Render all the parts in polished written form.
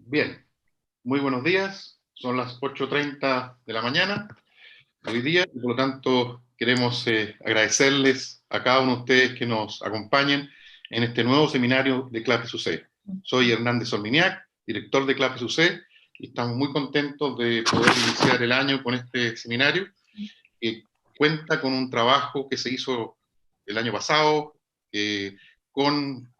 Bien, muy buenos días. Son las 8:30 de la mañana hoy día y por lo tanto queremos agradecerles a cada uno de ustedes que nos acompañen en este nuevo seminario de CLAPES UC. Soy Hernández Solminiac, director de CLAPES UC, y estamos muy contentos de poder iniciar el año con este seminario que cuenta con un trabajo que se hizo el año pasado con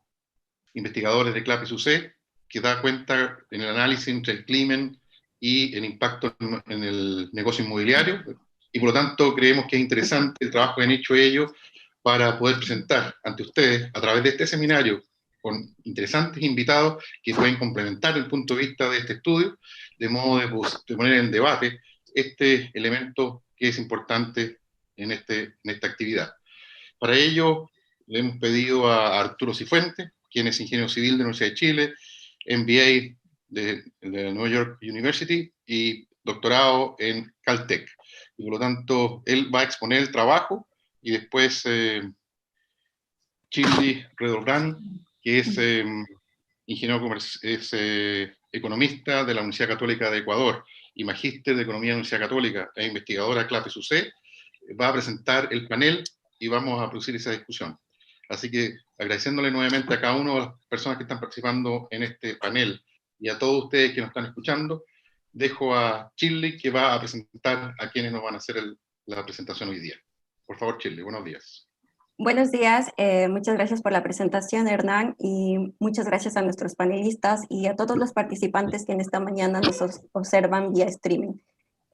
investigadores de CLAPES UC, que da cuenta en el análisis entre el crimen y el impacto en el negocio inmobiliario, y por lo tanto creemos que es interesante el trabajo que han hecho ellos para poder presentar ante ustedes, a través de este seminario, con interesantes invitados que pueden complementar el punto de vista de este estudio, de modo de poner en debate este elemento que es importante en esta actividad. Para ello, le hemos pedido a Arturo Cifuentes, quien es ingeniero civil de la Universidad de Chile, MBA de New York University y doctorado en Caltech. Y por lo tanto, él va a exponer el trabajo y después Shirley Redobrán, que es economista de la Universidad Católica de Ecuador y magíster de Economía de la Universidad Católica e investigadora CLAPES UC, va a presentar el panel y vamos a producir esa discusión. Así que agradeciéndole nuevamente a cada una de las personas que están participando en este panel y a todos ustedes que nos están escuchando, dejo a Shirley que va a presentar a quienes nos van a hacer la presentación hoy día. Por favor, Shirley, buenos días. Buenos días, muchas gracias por la presentación, Hernán, y muchas gracias a nuestros panelistas y a todos los participantes que en esta mañana nos observan vía streaming.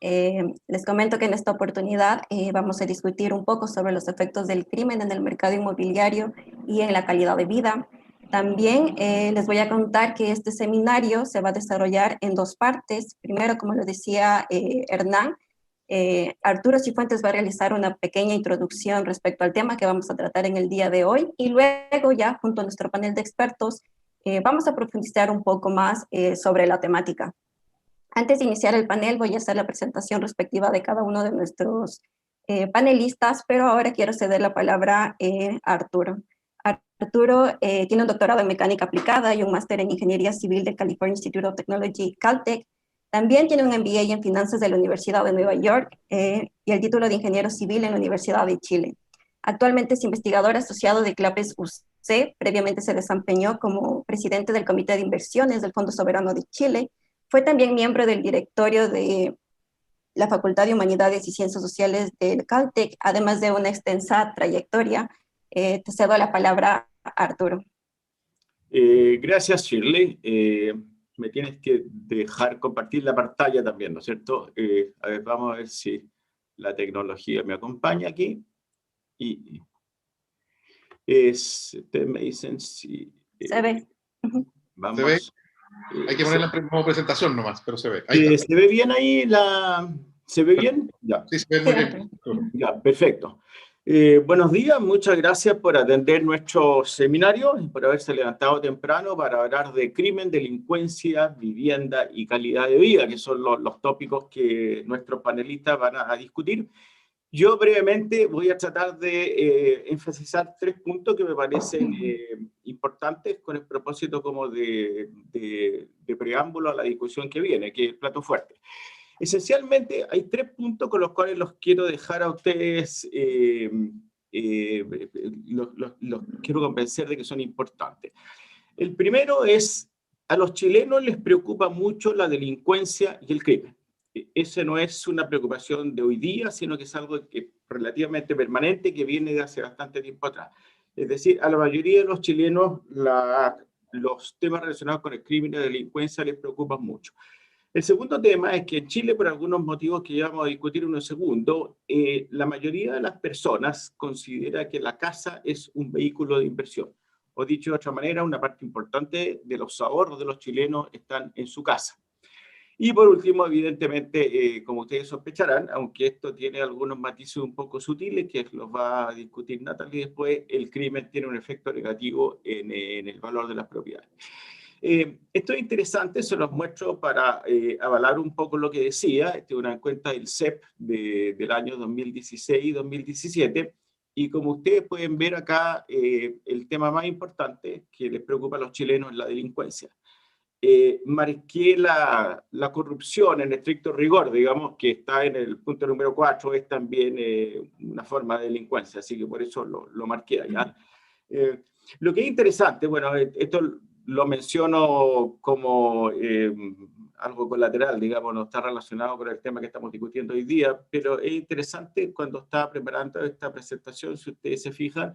Les comento que en esta oportunidad vamos a discutir un poco sobre los efectos del crimen en el mercado inmobiliario y en la calidad de vida. También les voy a contar que este seminario se va a desarrollar en dos partes. Primero, como lo decía Hernán, Arturo Cifuentes va a realizar una pequeña introducción respecto al tema que vamos a tratar en el día de hoy y luego ya junto a nuestro panel de expertos vamos a profundizar un poco más sobre la temática. Antes de iniciar el panel voy a hacer la presentación respectiva de cada uno de nuestros panelistas, pero ahora quiero ceder la palabra a Arturo. Arturo tiene un doctorado en mecánica aplicada y un máster en ingeniería civil del California Institute of Technology, Caltech. También tiene un MBA en finanzas de la Universidad de Nueva York y el título de ingeniero civil en la Universidad de Chile. Actualmente es investigador asociado de CLAPES UC. Previamente se desempeñó como presidente del Comité de Inversiones del Fondo Soberano de Chile. Fue también miembro del directorio de la Facultad de Humanidades y Ciencias Sociales del Caltech, además de una extensa trayectoria. Te cedo la palabra, Arturo. Gracias, Shirley. Me tienes que dejar compartir la pantalla también, ¿no es cierto? A ver, vamos a ver si la tecnología me acompaña aquí. Y ustedes me dicen si... Se ve. Vamos. Se ve. Hay que poner la presentación nomás, pero se ve. Ahí está. ¿Se ve bien ahí ¿Se ve bien? Ya. Sí, se ve muy bien. Ya, perfecto. Buenos días, muchas gracias por atender nuestro seminario y por haberse levantado temprano para hablar de crimen, delincuencia, vivienda y calidad de vida, que son los tópicos que nuestros panelistas van a discutir. Yo brevemente voy a tratar de enfatizar tres puntos que me parecen importantes con el propósito como de preámbulo a la discusión que viene, que es el plato fuerte. Esencialmente hay tres puntos con los cuales los quiero dejar a ustedes, los quiero convencer de que son importantes. El primero es, a los chilenos les preocupa mucho la delincuencia y el crimen. Esa no es una preocupación de hoy día, sino que es algo que relativamente permanente que viene de hace bastante tiempo atrás. Es decir, a la mayoría de los chilenos los temas relacionados con el crimen y la delincuencia les preocupan mucho. El segundo tema es que en Chile, por algunos motivos que ya vamos a discutir en un segundo, la mayoría de las personas considera que la casa es un vehículo de inversión. O dicho de otra manera, una parte importante de los ahorros de los chilenos están en su casa. Y por último, evidentemente, como ustedes sospecharán, aunque esto tiene algunos matices un poco sutiles, que los va a discutir Natalie después, el crimen tiene un efecto negativo en el valor de las propiedades. Esto es interesante, se los muestro para avalar un poco lo que decía. Esta es una encuesta del CEP del año 2016 y 2017. Y como ustedes pueden ver acá, el tema más importante que les preocupa a los chilenos es la delincuencia. marqué la corrupción en estricto rigor, digamos, que está en el punto número 4, es también una forma de delincuencia, así que por eso lo marqué allá. Lo que es interesante, bueno, esto lo menciono como algo colateral, digamos, no está relacionado con el tema que estamos discutiendo hoy día, pero es interesante cuando estaba preparando esta presentación, si ustedes se fijan,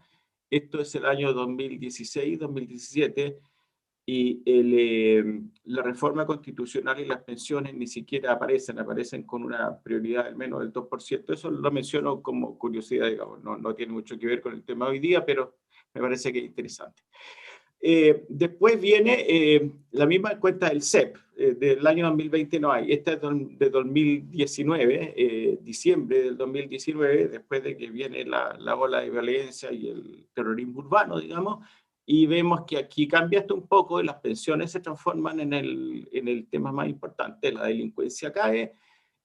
esto es el año 2016-2017, y la reforma constitucional y las pensiones ni siquiera aparecen con una prioridad del menos del 2%. Eso lo menciono como curiosidad, digamos, no tiene mucho que ver con el tema de hoy día, pero me parece que es interesante. Después viene la misma encuesta del CEP, del año 2020 no hay, esta es de 2019, diciembre del 2019, después de que viene la ola de violencia y el terrorismo urbano, digamos, y vemos que aquí cambia esto un poco y las pensiones se transforman en el tema más importante, la delincuencia cae,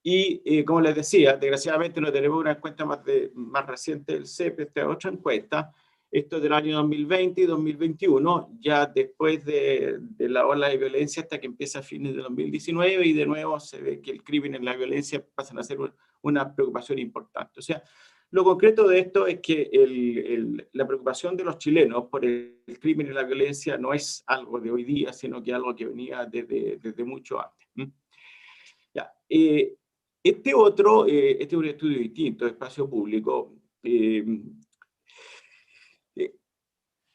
y como les decía, desgraciadamente no tenemos una encuesta más reciente del CEP, esta es otra encuesta. Esto es del año 2020 y 2021, ya después de la ola de violencia hasta que empieza a fines de 2019, y de nuevo se ve que el crimen y la violencia pasan a ser una preocupación importante. O sea, lo concreto de esto es que la preocupación de los chilenos por el crimen y la violencia no es algo de hoy día, sino que algo que venía desde mucho antes. Ya, este es un estudio distinto, de espacio público.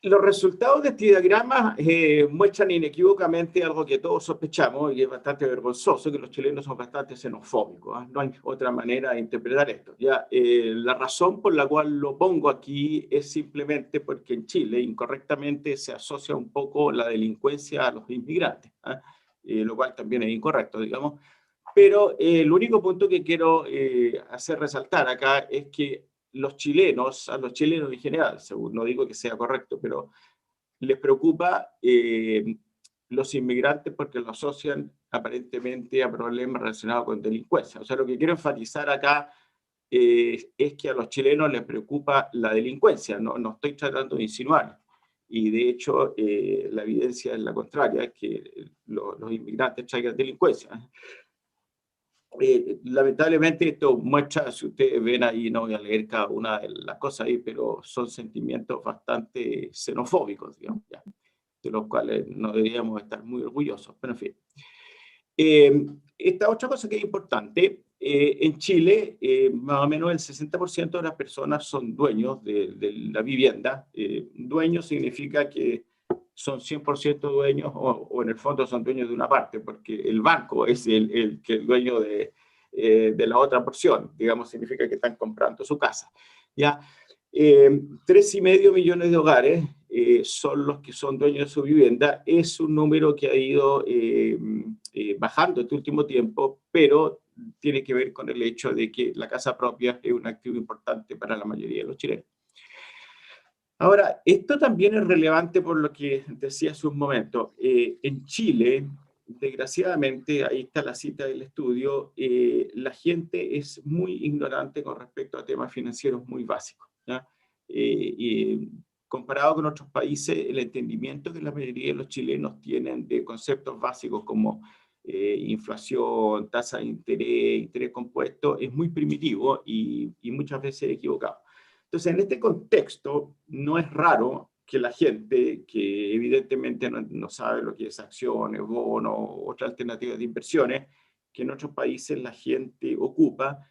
Los resultados de este diagrama muestran inequívocamente algo que todos sospechamos y es bastante vergonzoso, que los chilenos son bastante xenofóbicos, ¿eh? No hay otra manera de interpretar esto. ¿Ya? La razón por la cual lo pongo aquí es simplemente porque en Chile incorrectamente se asocia un poco la delincuencia a los inmigrantes, ¿eh? Lo cual también es incorrecto, digamos. Pero el único punto que quiero hacer resaltar acá es que a los chilenos en general, según, no digo que sea correcto, pero les preocupa los inmigrantes porque lo asocian aparentemente a problemas relacionados con delincuencia. O sea, lo que quiero enfatizar acá es que a los chilenos les preocupa la delincuencia, no estoy tratando de insinuar. Y de hecho, la evidencia es la contraria, es que los inmigrantes traigan delincuencia. Lamentablemente esto muestra, si ustedes ven ahí, no voy a leer cada una de las cosas ahí, pero son sentimientos bastante xenofóbicos, digamos, ya, de los cuales no deberíamos estar muy orgullosos, pero en fin. Esta otra cosa que es importante, en Chile, más o menos el 60% de las personas son dueños de la vivienda. Dueño significa que son 100% dueños o en el fondo son dueños de una parte, porque el banco es el dueño de la otra porción, digamos, significa que están comprando su casa. ¿Ya? 3,5 millones de hogares son los que son dueños de su vivienda. Es un número que ha ido bajando este último tiempo, pero tiene que ver con el hecho de que la casa propia es un activo importante para la mayoría de los chilenos. Ahora, esto también es relevante por lo que decía hace un momento. En Chile, desgraciadamente, ahí está la cita del estudio, la gente es muy ignorante con respecto a temas financieros muy básicos, ¿ya? Y comparado con otros países, el entendimiento que la mayoría de los chilenos tienen de conceptos básicos como inflación, tasa de interés compuesto, es muy primitivo y muchas veces equivocado. Entonces, en este contexto, no es raro que la gente que evidentemente no sabe lo que es acciones, bonos, otras alternativas de inversiones, que en otros países la gente ocupa,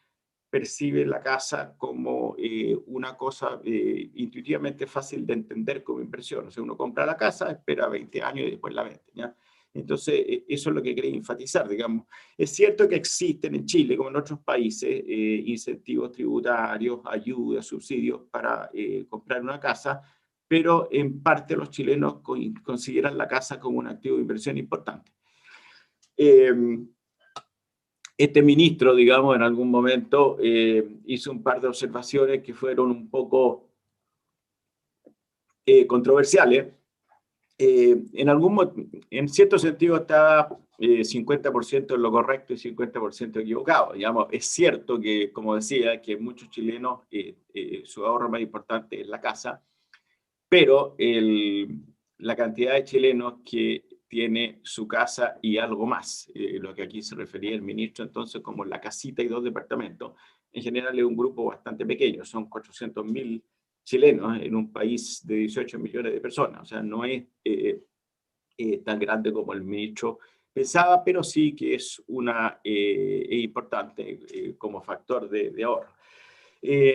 percibe la casa como una cosa intuitivamente fácil de entender como inversión. O sea, uno compra la casa, espera 20 años y después la vende, ¿ya? Entonces, eso es lo que quería enfatizar, digamos. Es cierto que existen en Chile, como en otros países, incentivos tributarios, ayudas, subsidios para comprar una casa, pero en parte los chilenos consideran la casa como un activo de inversión importante. Este ministro, digamos, en algún momento hizo un par de observaciones que fueron un poco controversiales. En cierto sentido está 50% en lo correcto y 50% equivocado. Digamos, es cierto que, como decía, que muchos chilenos su ahorro más importante es la casa, pero la cantidad de chilenos que tiene su casa y algo más, lo que aquí se refería el ministro entonces como la casita y 2 departamentos. En general es un grupo bastante pequeño, son 400.000 chilenos en un país de 18 millones de personas, o sea, no es tan grande como el ministro pensaba, pero sí que es importante como factor de ahorro.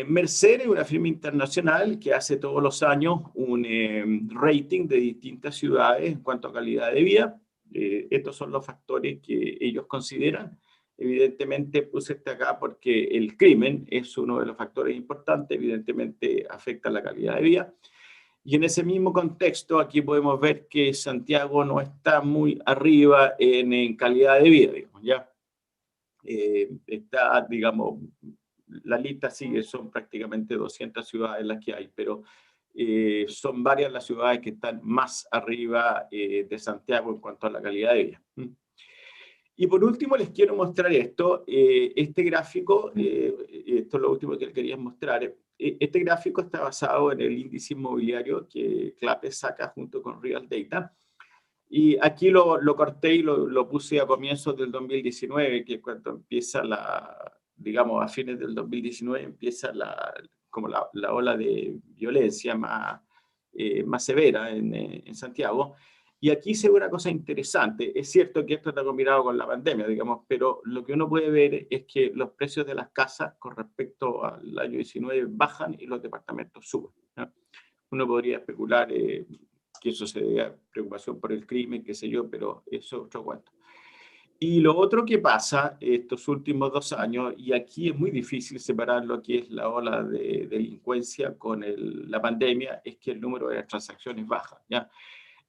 Mercer es una firma internacional que hace todos los años un rating de distintas ciudades en cuanto a calidad de vida. Estos son los factores que ellos consideran. Evidentemente puse este acá porque el crimen es uno de los factores importantes, evidentemente afecta la calidad de vida. Y en ese mismo contexto, aquí podemos ver que Santiago no está muy arriba en calidad de vida, digamos, ¿ya? Está, digamos, la lista sigue, son prácticamente 200 ciudades las que hay, pero son varias las ciudades que están más arriba de Santiago en cuanto a la calidad de vida. Y por último les quiero mostrar esto, este gráfico, esto es lo último que les quería mostrar. Este gráfico está basado en el índice inmobiliario que CLAPE saca junto con Real Data. Y aquí lo corté y lo puse a comienzos del 2019, que cuando empieza digamos, a fines del 2019 empieza como la ola de violencia más severa en Santiago. Y aquí se ve una cosa interesante. Es cierto que esto está combinado con la pandemia, digamos, pero lo que uno puede ver es que los precios de las casas con respecto al año 19 bajan y los departamentos suben, ¿no? Uno podría especular que eso se debe a preocupación por el crimen, qué sé yo, pero eso es otro cuento. Y lo otro que pasa estos últimos 2 años, y aquí es muy difícil separar lo que es la ola de delincuencia con la pandemia, es que el número de las transacciones baja, ¿ya?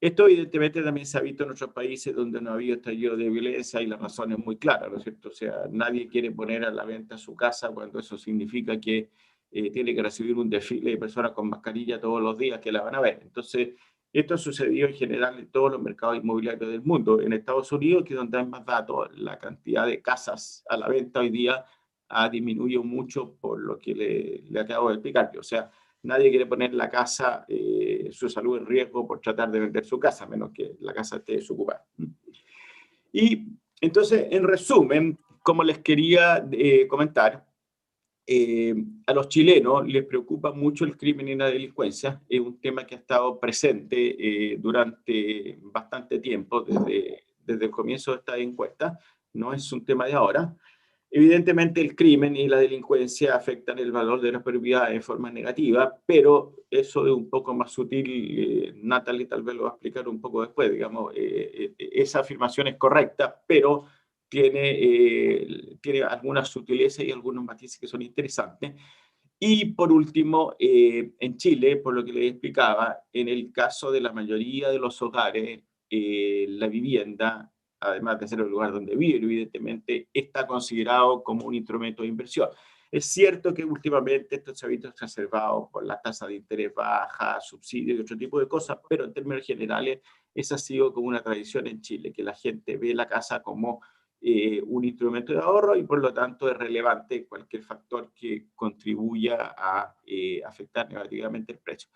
Esto evidentemente también se ha visto en otros países donde no ha habido estallido de violencia y la razón es muy clara, ¿no es cierto? O sea, nadie quiere poner a la venta su casa cuando eso significa que tiene que recibir un desfile de personas con mascarilla todos los días que la van a ver. Entonces, esto ha sucedido en general en todos los mercados inmobiliarios del mundo. En Estados Unidos, que es donde hay más datos, la cantidad de casas a la venta hoy día ha disminuido mucho por lo que le acabo de explicar. O sea, nadie quiere poner la casa, su salud en riesgo por tratar de vender su casa, a menos que la casa esté desocupada. Y entonces, en resumen, como les quería comentar, a los chilenos les preocupa mucho el crimen y la delincuencia. Es un tema que ha estado presente durante bastante tiempo, desde el comienzo de esta encuesta. No es un tema de ahora. Evidentemente el crimen y la delincuencia afectan el valor de las propiedades de forma negativa, pero eso es un poco más sutil. Natalie tal vez lo va a explicar un poco después. Digamos, esa afirmación es correcta, pero tiene algunas sutilezas y algunos matices que son interesantes. Y por último, en Chile, por lo que les explicaba, en el caso de la mayoría de los hogares, la vivienda, además de ser el lugar donde viven, evidentemente, está considerado como un instrumento de inversión. Es cierto que últimamente esto se ha visto exacerbado por la tasa de interés baja, subsidios y otro tipo de cosas, pero en términos generales, esa ha sido como una tradición en Chile, que la gente ve la casa como un instrumento de ahorro y por lo tanto es relevante cualquier factor que contribuya a afectar negativamente el precio.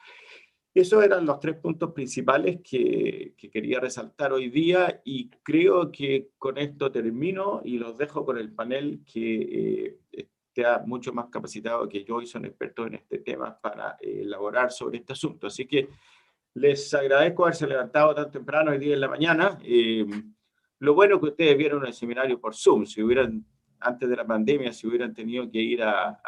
Esos eran los 3 puntos principales que quería resaltar hoy día y creo que con esto termino y los dejo con el panel que está mucho más capacitado que yo y son expertos en este tema para elaborar sobre este asunto. Así que les agradezco haberse levantado tan temprano hoy día en la mañana. Lo bueno es que ustedes vieron el seminario por Zoom. Si hubieran, antes de la pandemia, si hubieran tenido que ir a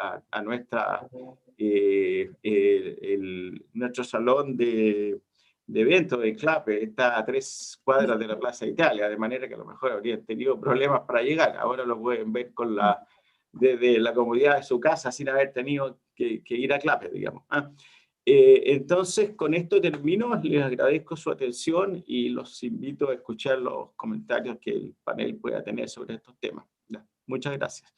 nuestro salón de eventos de CLAPE, está a 3 cuadras de la Plaza Italia, de manera que a lo mejor habrían tenido problemas para llegar. Ahora lo pueden ver desde la comodidad de su casa sin haber tenido que ir a CLAPE, digamos. Entonces, con esto termino. Les agradezco su atención y los invito a escuchar los comentarios que el panel pueda tener sobre estos temas. Muchas gracias.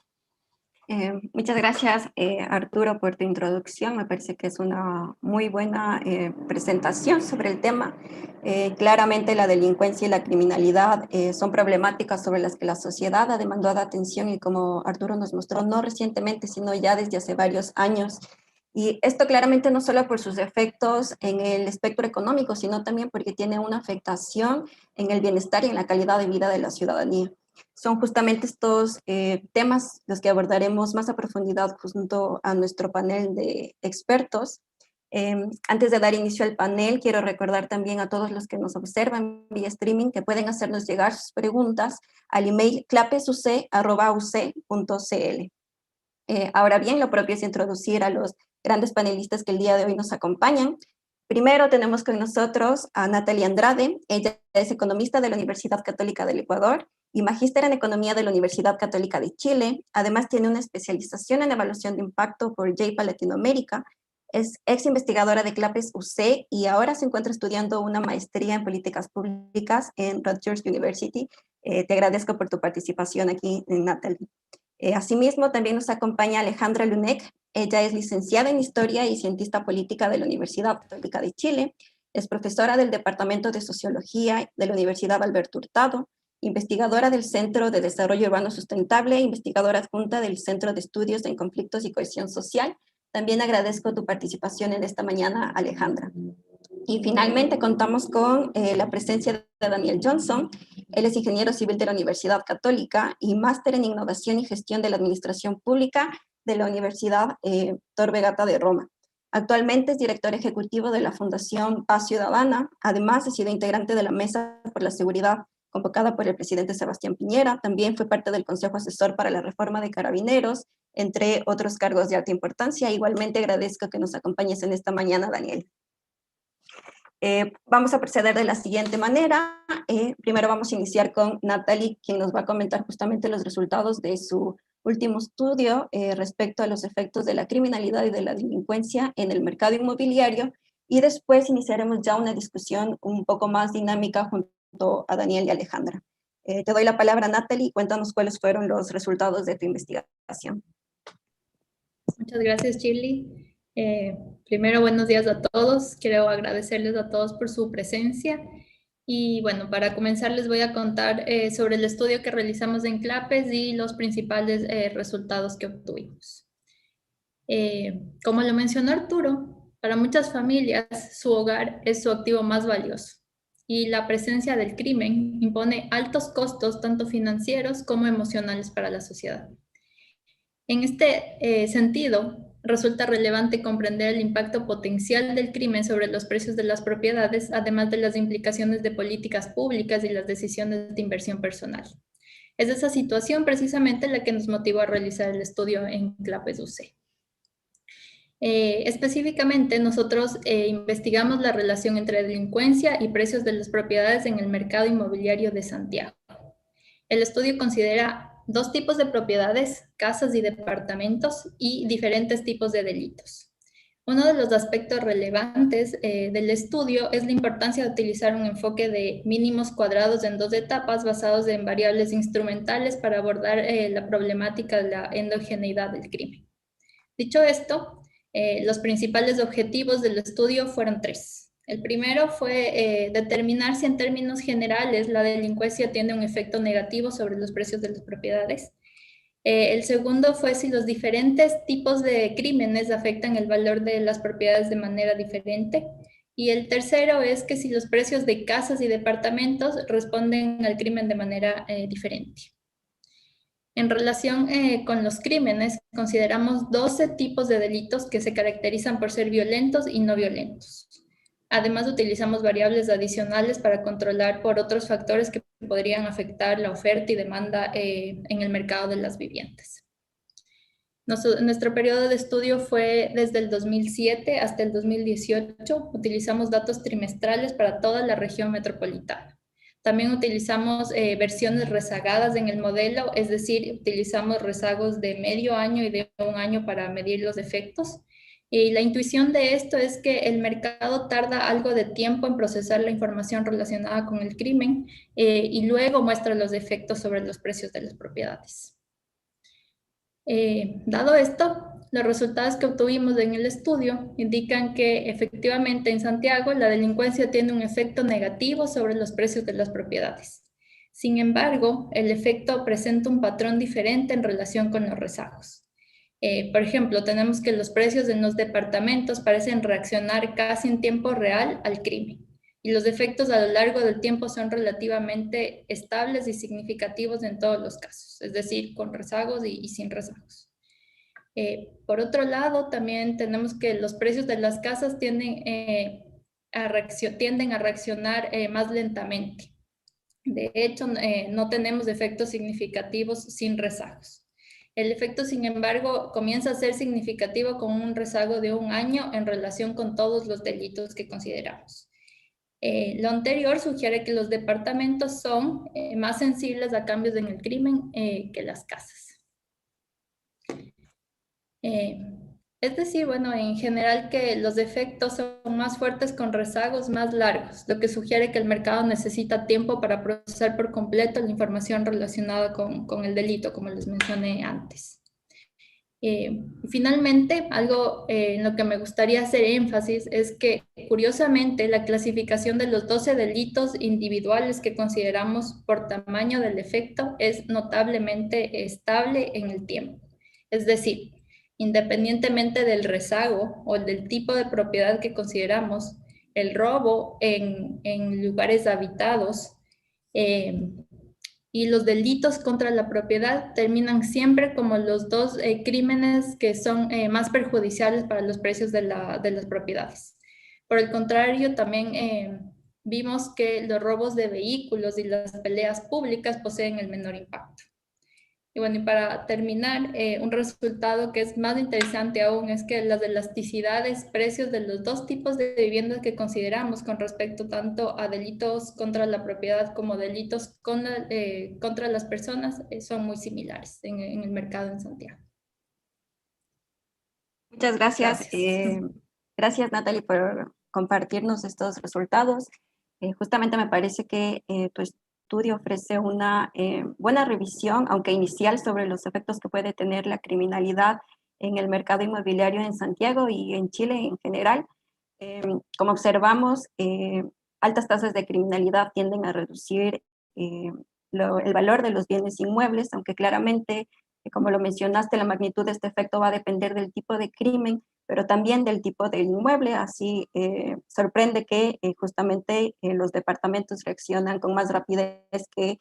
Muchas gracias, Arturo, por tu introducción. Me parece que es una muy buena presentación sobre el tema. Claramente la delincuencia y la criminalidad son problemáticas sobre las que la sociedad ha demandado atención y como Arturo nos mostró, no recientemente, sino ya desde hace varios años. Y esto claramente no solo por sus efectos en el espectro económico, sino también porque tiene una afectación en el bienestar y en la calidad de vida de la ciudadanía. Son justamente estos temas los que abordaremos más a profundidad junto a nuestro panel de expertos. Antes de dar inicio al panel, quiero recordar también a todos los que nos observan vía streaming que pueden hacernos llegar sus preguntas al email clapesuc@uc.cl. Ahora bien, lo propio es introducir a los grandes panelistas que el día de hoy nos acompañan. Primero tenemos con nosotros a Natalie Andrade. Ella es economista de la Universidad Católica del Ecuador y magíster en Economía de la Universidad Católica de Chile. Además tiene una especialización en Evaluación de Impacto por JPA Latinoamérica. Es ex investigadora de CLAPES UC y ahora se encuentra estudiando una maestría en Políticas Públicas en Rutgers University. Te agradezco por tu participación aquí, Natalie. Asimismo, también nos acompaña Alejandra Lunec. Ella es licenciada en Historia y cientista política de la Universidad Católica de Chile. Es profesora del Departamento de Sociología de la Universidad Alberto Hurtado, investigadora del Centro de Desarrollo Urbano Sustentable e investigadora adjunta del Centro de Estudios en Conflictos y Cohesión Social. También agradezco tu participación en esta mañana, Alejandra. Y finalmente contamos con la presencia de Daniel Johnson. Él es ingeniero civil de la Universidad Católica y máster en Innovación y Gestión de la Administración Pública de la Universidad Tor Vergata de Roma. Actualmente es director ejecutivo de la Fundación Paz Ciudadana. Además, ha sido integrante de la Mesa por la Seguridad convocada por el presidente Sebastián Piñera. También fue parte del Consejo Asesor para la Reforma de Carabineros, entre otros cargos de alta importancia. Igualmente agradezco que nos acompañes en esta mañana, Daniel. Vamos a proceder de la siguiente manera. Primero vamos a iniciar con Natalie, quien nos va a comentar justamente los resultados de su último estudio respecto a los efectos de la criminalidad y de la delincuencia en el mercado inmobiliario, y después iniciaremos ya una discusión un poco más dinámica junto a Daniel y Alejandra. Te doy la palabra, Natalie, y cuéntanos cuáles fueron los resultados de tu investigación. Muchas gracias, Shirley. Primero, buenos días a todos. Quiero agradecerles a todos por su presencia. Y bueno, para comenzar les voy a contar sobre el estudio que realizamos en CLAPES y los principales resultados que obtuvimos. Como lo mencionó Arturo, para muchas familias su hogar es su activo más valioso y la presencia del crimen impone altos costos tanto financieros como emocionales para la sociedad. En este sentido, resulta relevante comprender el impacto potencial del crimen sobre los precios de las propiedades, además de las implicaciones de políticas públicas y las decisiones de inversión personal. Es esa situación precisamente la que nos motivó a realizar el estudio en CLAPES UC. Específicamente, nosotros investigamos la relación entre delincuencia y precios de las propiedades en el mercado inmobiliario de Santiago. El estudio considera dos tipos de propiedades, casas y departamentos, y diferentes tipos de delitos. Uno de los aspectos relevantes del estudio es la importancia de utilizar un enfoque de mínimos cuadrados en dos etapas basados en variables instrumentales para abordar la problemática de la endogeneidad del crimen. Dicho esto, los principales objetivos del estudio fueron tres. El primero fue determinar si en términos generales la delincuencia tiene un efecto negativo sobre los precios de las propiedades. El segundo fue si los diferentes tipos de crímenes afectan el valor de las propiedades de manera diferente. Y el tercero es que si los precios de casas y departamentos responden al crimen de manera diferente. En relación con los crímenes, consideramos 12 tipos de delitos que se caracterizan por ser violentos y no violentos. Además, utilizamos variables adicionales para controlar por otros factores que podrían afectar la oferta y demanda en el mercado de las viviendas. Nuestro periodo de estudio fue desde el 2007 hasta el 2018. Utilizamos datos trimestrales para toda la región metropolitana. También utilizamos versiones rezagadas en el modelo, es decir, utilizamos rezagos de medio año y de un año para medir los efectos. Y la intuición de esto es que el mercado tarda algo de tiempo en procesar la información relacionada con el crimen y luego muestra los efectos sobre los precios de las propiedades. Dado esto, los resultados que obtuvimos en el estudio indican que efectivamente en Santiago la delincuencia tiene un efecto negativo sobre los precios de las propiedades. Sin embargo, el efecto presenta un patrón diferente en relación con los rezagos. Por ejemplo, tenemos que los precios en los departamentos parecen reaccionar casi en tiempo real al crimen, y los efectos a lo largo del tiempo son relativamente estables y significativos en todos los casos, es decir, con rezagos y sin rezagos. Por otro lado, también tenemos que los precios de las casas tienden a reaccionar más lentamente. De hecho, no tenemos efectos significativos sin rezagos. El efecto, sin embargo, comienza a ser significativo con un rezago de 1 año en relación con todos los delitos que consideramos. Lo anterior sugiere que los departamentos son más sensibles a cambios en el crimen que las casas. Es decir, bueno, en general que los efectos son más fuertes con rezagos más largos, lo que sugiere que el mercado necesita tiempo para procesar por completo la información relacionada con el delito, como les mencioné antes. Finalmente, algo en lo que me gustaría hacer énfasis es que, curiosamente, la clasificación de los 12 delitos individuales que consideramos por tamaño del efecto es notablemente estable en el tiempo. Es decir, independientemente del rezago o del tipo de propiedad que consideramos, el robo en lugares habitados y los delitos contra la propiedad terminan siempre como los dos crímenes que son más perjudiciales para los precios de las propiedades. Por el contrario, también vimos que los robos de vehículos y las peleas públicas poseen el menor impacto. Y bueno, y para terminar, un resultado que es más interesante aún es que las elasticidades, precios de los dos tipos de viviendas que consideramos con respecto tanto a delitos contra la propiedad como delitos contra las personas son muy similares en el mercado en Santiago. Muchas gracias. Gracias, Natalie, por compartirnos estos resultados. Justamente me parece que tu estudio ofrece una buena revisión, aunque inicial, sobre los efectos que puede tener la criminalidad en el mercado inmobiliario en Santiago y en Chile en general. Como observamos, altas tasas de criminalidad tienden a reducir el valor de los bienes inmuebles, aunque claramente, como lo mencionaste, la magnitud de este efecto va a depender del tipo de crimen, pero también del tipo del inmueble. Así sorprende que justamente los departamentos reaccionan con más rapidez que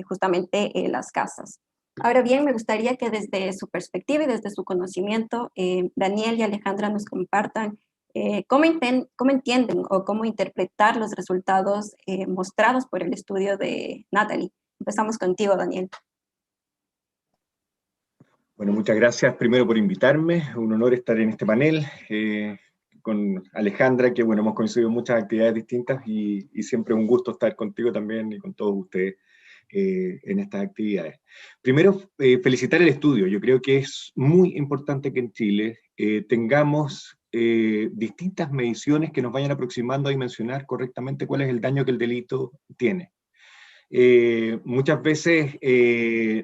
justamente las casas. Ahora bien, me gustaría que desde su perspectiva y desde su conocimiento, Daniel y Alejandra nos compartan cómo entienden o cómo interpretar los resultados mostrados por el estudio de Natalie. Empezamos contigo, Daniel. Bueno, muchas gracias primero por invitarme. Un honor estar en este panel con Alejandra, que bueno, hemos coincidido en muchas actividades distintas y siempre un gusto estar contigo también y con todos ustedes en estas actividades. Primero, felicitar el estudio. Yo creo que es muy importante que en Chile tengamos distintas mediciones que nos vayan aproximando a dimensionar correctamente cuál es el daño que el delito tiene. Muchas veces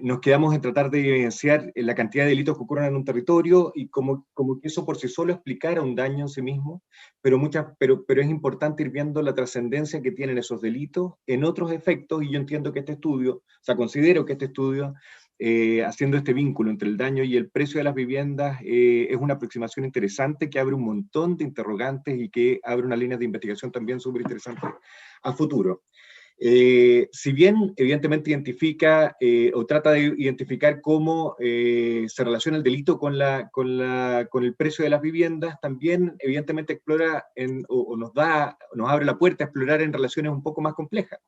nos quedamos en tratar de evidenciar la cantidad de delitos que ocurren en un territorio y como que eso por sí solo explicara un daño en sí mismo, pero es importante ir viendo la trascendencia que tienen esos delitos en otros efectos, y yo entiendo que este estudio, o sea, considero que este estudio, haciendo este vínculo entre el daño y el precio de las viviendas, es una aproximación interesante que abre un montón de interrogantes y que abre una línea de investigación también súper interesante a futuro. Si bien evidentemente identifica o trata de identificar cómo se relaciona el delito con el precio de las viviendas, también evidentemente explora nos abre la puerta a explorar en relaciones un poco más complejas,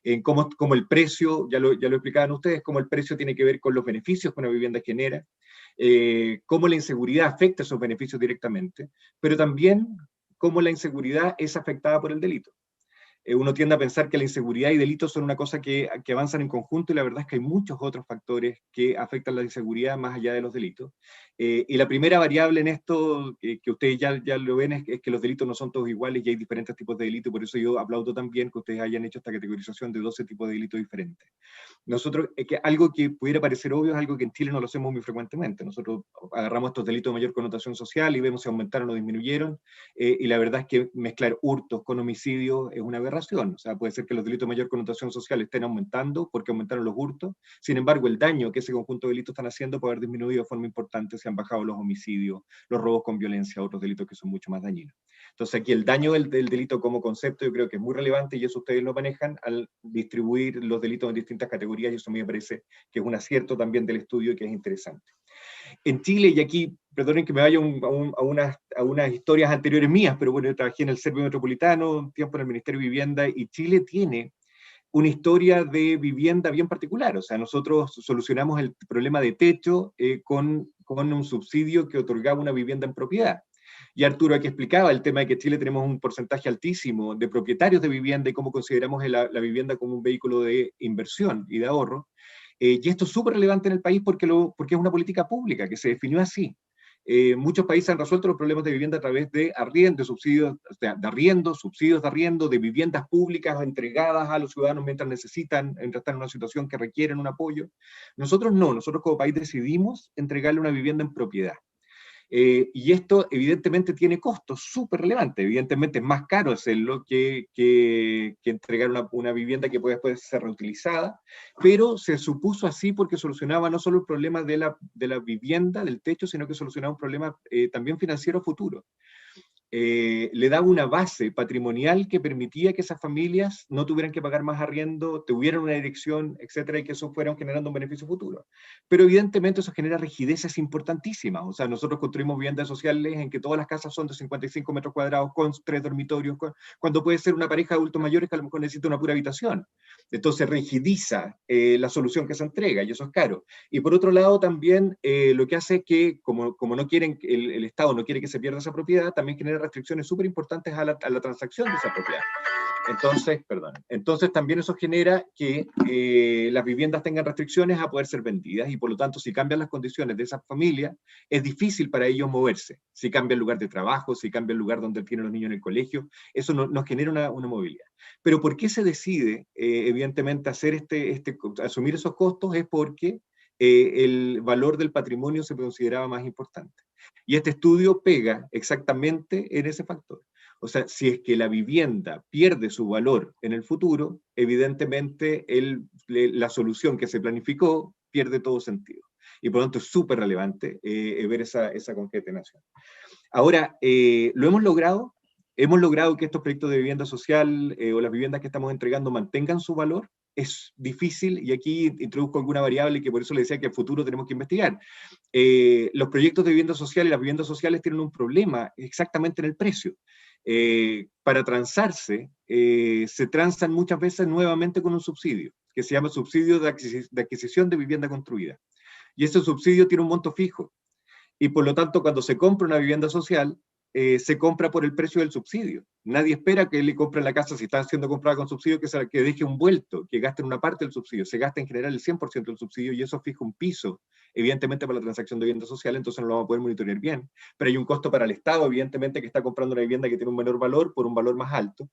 en cómo el precio, ya lo explicaban ustedes, cómo el precio tiene que ver con los beneficios que una vivienda genera, cómo la inseguridad afecta esos beneficios directamente, pero también cómo la inseguridad es afectada por el delito. Uno tiende a pensar que la inseguridad y delitos son una cosa que avanzan en conjunto, y la verdad es que hay muchos otros factores que afectan la inseguridad más allá de los delitos. Y la primera variable en esto, que ustedes ya lo ven, es que los delitos no son todos iguales y hay diferentes tipos de delitos, por eso yo aplaudo también que ustedes hayan hecho esta categorización de 12 tipos de delitos diferentes. nosotros, que algo que pudiera parecer obvio es algo que en Chile no lo hacemos muy frecuentemente. Nosotros agarramos estos delitos de mayor connotación social y vemos si aumentaron o disminuyeron, y la verdad es que mezclar hurtos con homicidios es una aberración. O sea, puede ser que los delitos de mayor connotación social estén aumentando porque aumentaron los hurtos, sin embargo el daño que ese conjunto de delitos están haciendo puede haber disminuido de forma importante si han bajado los homicidios, los robos con violencia, otros delitos que son mucho más dañinos. Entonces aquí el daño del delito como concepto yo creo que es muy relevante, y eso ustedes lo manejan al distribuir los delitos en distintas categorías, y eso a mí me parece que es un acierto también del estudio y que es interesante. En Chile, y aquí, perdonen que me vaya a unas historias anteriores mías, pero bueno, yo trabajé en el Servio Metropolitano, un tiempo en el Ministerio de Vivienda, y Chile tiene una historia de vivienda bien particular. O sea, nosotros solucionamos el problema de techo con un subsidio que otorgaba una vivienda en propiedad. Y Arturo aquí explicaba el tema de que en Chile tenemos un porcentaje altísimo de propietarios de vivienda y cómo consideramos la vivienda como un vehículo de inversión y de ahorro. Y esto es súper relevante en el país porque es una política pública que se definió así. Muchos países han resuelto los problemas de vivienda a través de arriendo, subsidios de arriendo, de viviendas públicas entregadas a los ciudadanos mientras necesitan, mientras están en una situación que requieren un apoyo. Nosotros no, nosotros como país decidimos entregarle una vivienda en propiedad. Y esto evidentemente tiene costos súper relevantes. Evidentemente es más caro hacerlo que entregar una vivienda que puede después ser reutilizada, pero se supuso así porque solucionaba no solo el problema de la vivienda, del techo, sino que solucionaba un problema también financiero futuro. Le daba una base patrimonial que permitía que esas familias no tuvieran que pagar más arriendo, tuvieran una dirección, etcétera, y que eso fuera generando un beneficio futuro. Pero evidentemente eso genera rigideces importantísimas. O sea, nosotros construimos viviendas sociales en que todas las casas son de 55 metros cuadrados, con 3 dormitorios, cuando puede ser una pareja de adultos mayores que a lo mejor necesita una pura habitación. Entonces rigidiza la solución que se entrega, y eso es caro. Y por otro lado también lo que hace es que, como no quieren, el Estado no quiere que se pierda esa propiedad, también genera restricciones súper importantes a la transacción de esa propiedad. Entonces también eso genera que las viviendas tengan restricciones a poder ser vendidas, y por lo tanto si cambian las condiciones de esa familia, es difícil para ellos moverse. Si cambia el lugar de trabajo, si cambia el lugar donde tienen los niños en el colegio, eso nos genera una movilidad. Pero ¿por qué se decide, evidentemente, asumir esos costos? Es porque el valor del patrimonio se consideraba más importante. Y este estudio pega exactamente en ese factor. O sea, si es que la vivienda pierde su valor en el futuro, evidentemente la solución que se planificó pierde todo sentido. Y por lo tanto es súper relevante ver esa concatenación. Ahora, lo hemos logrado. Hemos logrado que estos proyectos de vivienda social o las viviendas que estamos entregando mantengan su valor. Es difícil, y aquí introduzco alguna variable que por eso le decía que a futuro tenemos que investigar. Los proyectos de vivienda social y las viviendas sociales tienen un problema exactamente en el precio. Para transarse, se transan muchas veces nuevamente con un subsidio, que se llama subsidio de adquisición de vivienda construida. Y ese subsidio tiene un monto fijo. Y por lo tanto, cuando se compra una vivienda social, se compra por el precio del subsidio. Nadie espera que le compre la casa, si está siendo comprada con subsidio, que deje un vuelto, que gaste una parte del subsidio. Se gasta en general el 100% del subsidio, y eso fija un piso, evidentemente, para la transacción de vivienda social, entonces no lo vamos a poder monitorear bien. Pero hay un costo para el Estado, evidentemente, que está comprando una vivienda que tiene un menor valor por un valor más alto,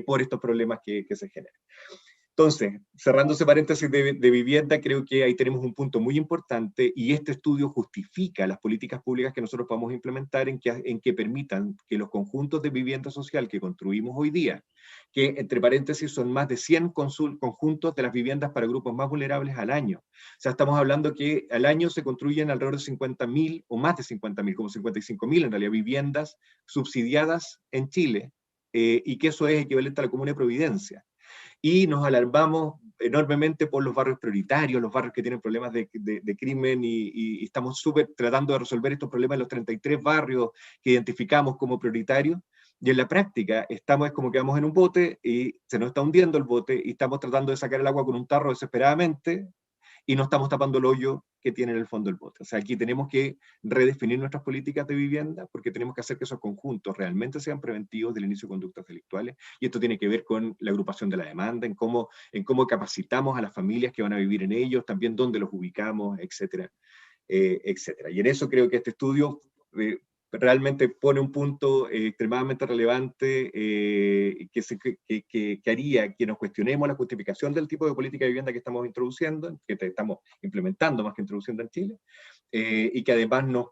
por estos problemas que se generan. Entonces, cerrando ese paréntesis de vivienda, creo que ahí tenemos un punto muy importante, y este estudio justifica las políticas públicas que nosotros podamos implementar en que permitan que los conjuntos de vivienda social que construimos hoy día, que entre paréntesis son más de 100 conjuntos de las viviendas para grupos más vulnerables al año. O sea, estamos hablando que al año se construyen alrededor de 50.000 o más de 50.000, como 55.000 en realidad, viviendas subsidiadas en Chile, y que eso es equivalente a la Comuna de Providencia. Y nos alarmamos enormemente por los barrios prioritarios, los barrios que tienen problemas de crimen, y estamos tratando de resolver estos problemas en los 33 barrios que identificamos como prioritarios, y en la práctica es como que vamos en un bote y se nos está hundiendo el bote, y estamos tratando de sacar el agua con un tarro desesperadamente, y no estamos tapando el hoyo que tiene en el fondo el bote. O sea, aquí tenemos que redefinir nuestras políticas de vivienda, porque tenemos que hacer que esos conjuntos realmente sean preventivos del inicio de conductas delictuales, y esto tiene que ver con la agrupación de la demanda, en cómo capacitamos a las familias que van a vivir en ellos, también dónde los ubicamos, etcétera, etcétera. Y en eso creo que este estudio realmente pone un punto extremadamente relevante que haría que nos cuestionemos la justificación del tipo de política de vivienda que estamos introduciendo, que estamos implementando más que introduciendo en Chile, y que además nos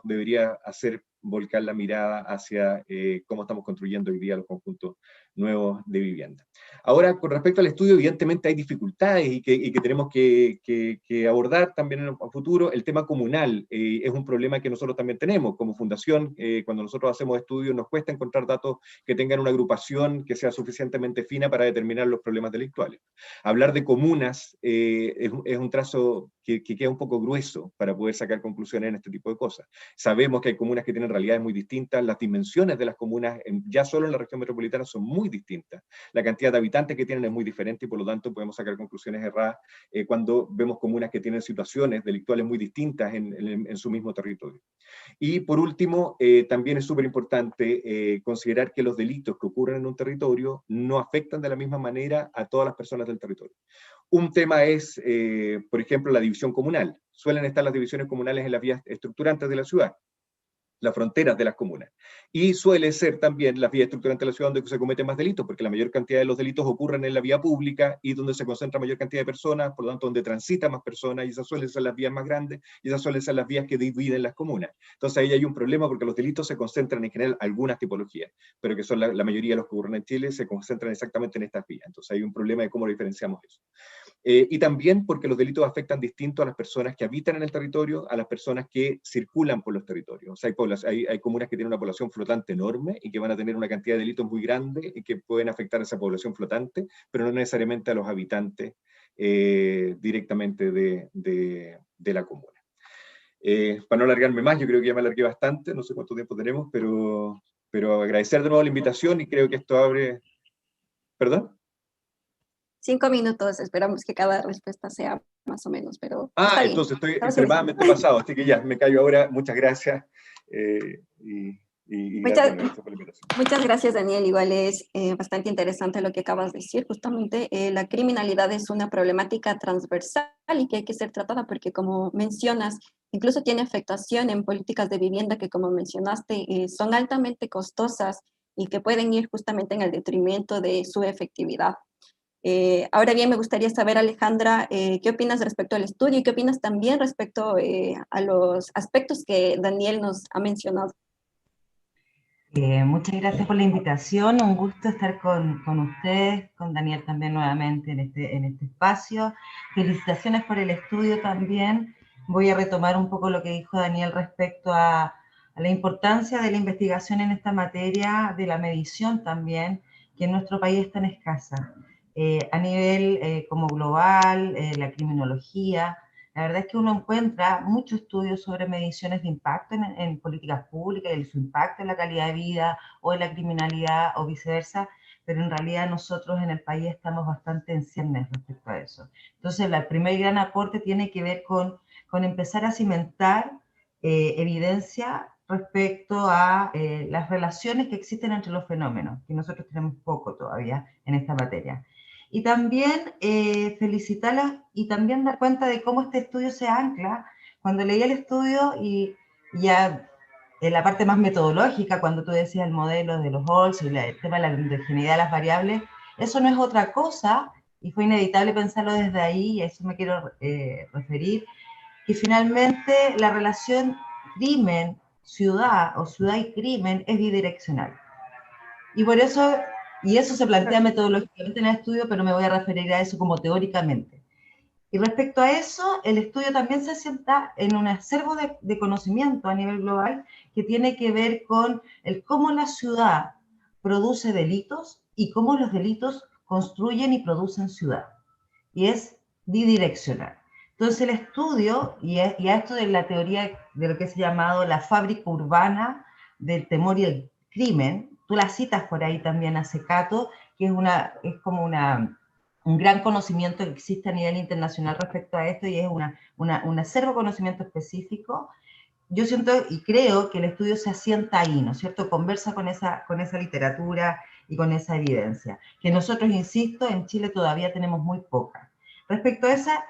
debería hacer volcar la mirada hacia cómo estamos construyendo hoy día los conjuntos nuevos de vivienda. Ahora, con respecto al estudio, evidentemente hay dificultades y que tenemos que abordar también en el futuro. El tema comunal es un problema que nosotros también tenemos. Como fundación, cuando nosotros hacemos estudios, nos cuesta encontrar datos que tengan una agrupación que sea suficientemente fina para determinar los problemas delictuales. Hablar de comunas es un trazo que queda un poco grueso para poder sacar conclusiones en este tipo de cosas. Sabemos que hay comunas que tienen realidades muy distintas, las dimensiones de las comunas, ya solo en la región metropolitana, son muy distintas. La cantidad de habitantes que tienen es muy diferente y por lo tanto podemos sacar conclusiones erradas cuando vemos comunas que tienen situaciones delictuales muy distintas en su mismo territorio. Y por último, también es súper importante considerar que los delitos que ocurren en un territorio no afectan de la misma manera a todas las personas del territorio. Un tema es, por ejemplo, la división comunal. Suelen estar las divisiones comunales en las vías estructurantes de la ciudad, las fronteras de las comunas. Y suele ser también las vías estructurantes de la ciudad donde se cometen más delitos, porque la mayor cantidad de los delitos ocurren en la vía pública y donde se concentra mayor cantidad de personas, por lo tanto donde transita más personas, y esas suelen ser las vías más grandes, y esas suelen ser las vías que dividen las comunas. Entonces ahí hay un problema porque los delitos se concentran en general algunas tipologías, pero que son la mayoría de los que ocurren en Chile se concentran exactamente en estas vías. Entonces hay un problema de cómo diferenciamos eso. Y también porque los delitos afectan distinto a las personas que habitan en el territorio, a las personas que circulan por los territorios. O sea, hay comunas que tienen una población flotante enorme y que van a tener una cantidad de delitos muy grande y que pueden afectar a esa población flotante, pero no necesariamente a los habitantes directamente de la comuna. Para no alargarme más, yo creo que ya me alargué bastante, no sé cuánto tiempo tenemos, pero agradecer de nuevo la invitación y creo que esto abre... ¿Perdón? 5 minutos, esperamos que cada respuesta sea más o menos, pero está bien. Entonces estoy extremadamente pasado, así que ya, me callo ahora. Muchas gracias. Gracias por la invitación. Muchas gracias, Daniel. Igual es bastante interesante lo que acabas de decir. Justamente la criminalidad es una problemática transversal y que hay que ser tratada porque, como mencionas, incluso tiene afectación en políticas de vivienda que, como mencionaste, son altamente costosas y que pueden ir justamente en el detrimento de su efectividad. Ahora bien, me gustaría saber, Alejandra, ¿qué opinas respecto al estudio y qué opinas también respecto a los aspectos que Daniel nos ha mencionado? Muchas gracias por la invitación, un gusto estar con ustedes, con Daniel también nuevamente en este espacio. Felicitaciones por el estudio también. Voy a retomar un poco lo que dijo Daniel respecto a la importancia de la investigación en esta materia, de la medición también, que en nuestro país es tan escasa. A nivel como global, la criminología, la verdad es que uno encuentra muchos estudios sobre mediciones de impacto en políticas públicas, y su impacto en la calidad de vida o en la criminalidad o viceversa, pero en realidad nosotros en el país estamos bastante en ciernes respecto a eso. Entonces, el primer gran aporte tiene que ver con empezar a cimentar evidencia respecto a las relaciones que existen entre los fenómenos, que nosotros tenemos poco todavía en esta materia. Y también felicitarlas y también dar cuenta de cómo este estudio se ancla. Cuando leí el estudio y ya en la parte más metodológica, cuando tú decías el modelo de los Halls y el tema de la heterogeneidad de las variables, eso no es otra cosa, y fue inevitable pensarlo desde ahí, y a eso me quiero referir, que finalmente la relación crimen-ciudad o ciudad y crimen es bidireccional. Y por eso... Y eso se plantea metodológicamente en el estudio, pero me voy a referir a eso como teóricamente. Y respecto a eso, el estudio también se asienta en un acervo de conocimiento a nivel global que tiene que ver con cómo la ciudad produce delitos y cómo los delitos construyen y producen ciudad. Y es bidireccional. Entonces el estudio, y a esto de la teoría de lo que se ha llamado la fábrica urbana del temor y el crimen, tú la citas por ahí también a Secato, que es como un gran conocimiento que existe a nivel internacional respecto a esto y es un acervo conocimiento específico. Yo siento y creo que el estudio se asienta ahí, ¿no es cierto? Conversa con esa literatura y con esa evidencia, que nosotros, insisto, en Chile todavía tenemos muy poca. Respecto a esa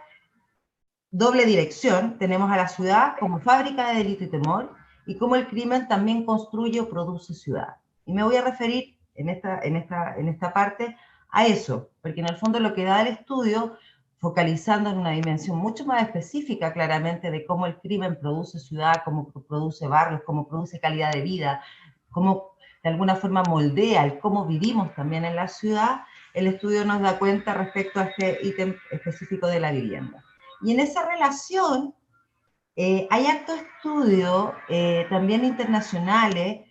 doble dirección, tenemos a la ciudad como fábrica de delito y temor, y cómo el crimen también construye o produce ciudad. Y me voy a referir en esta parte a eso, porque en el fondo lo que da el estudio, focalizando en una dimensión mucho más específica claramente de cómo el crimen produce ciudad, cómo produce barrios, cómo produce calidad de vida, cómo de alguna forma moldea el cómo vivimos también en la ciudad, el estudio nos da cuenta respecto a este ítem específico de la vivienda. Y en esa relación hay hartos estudios también internacionales,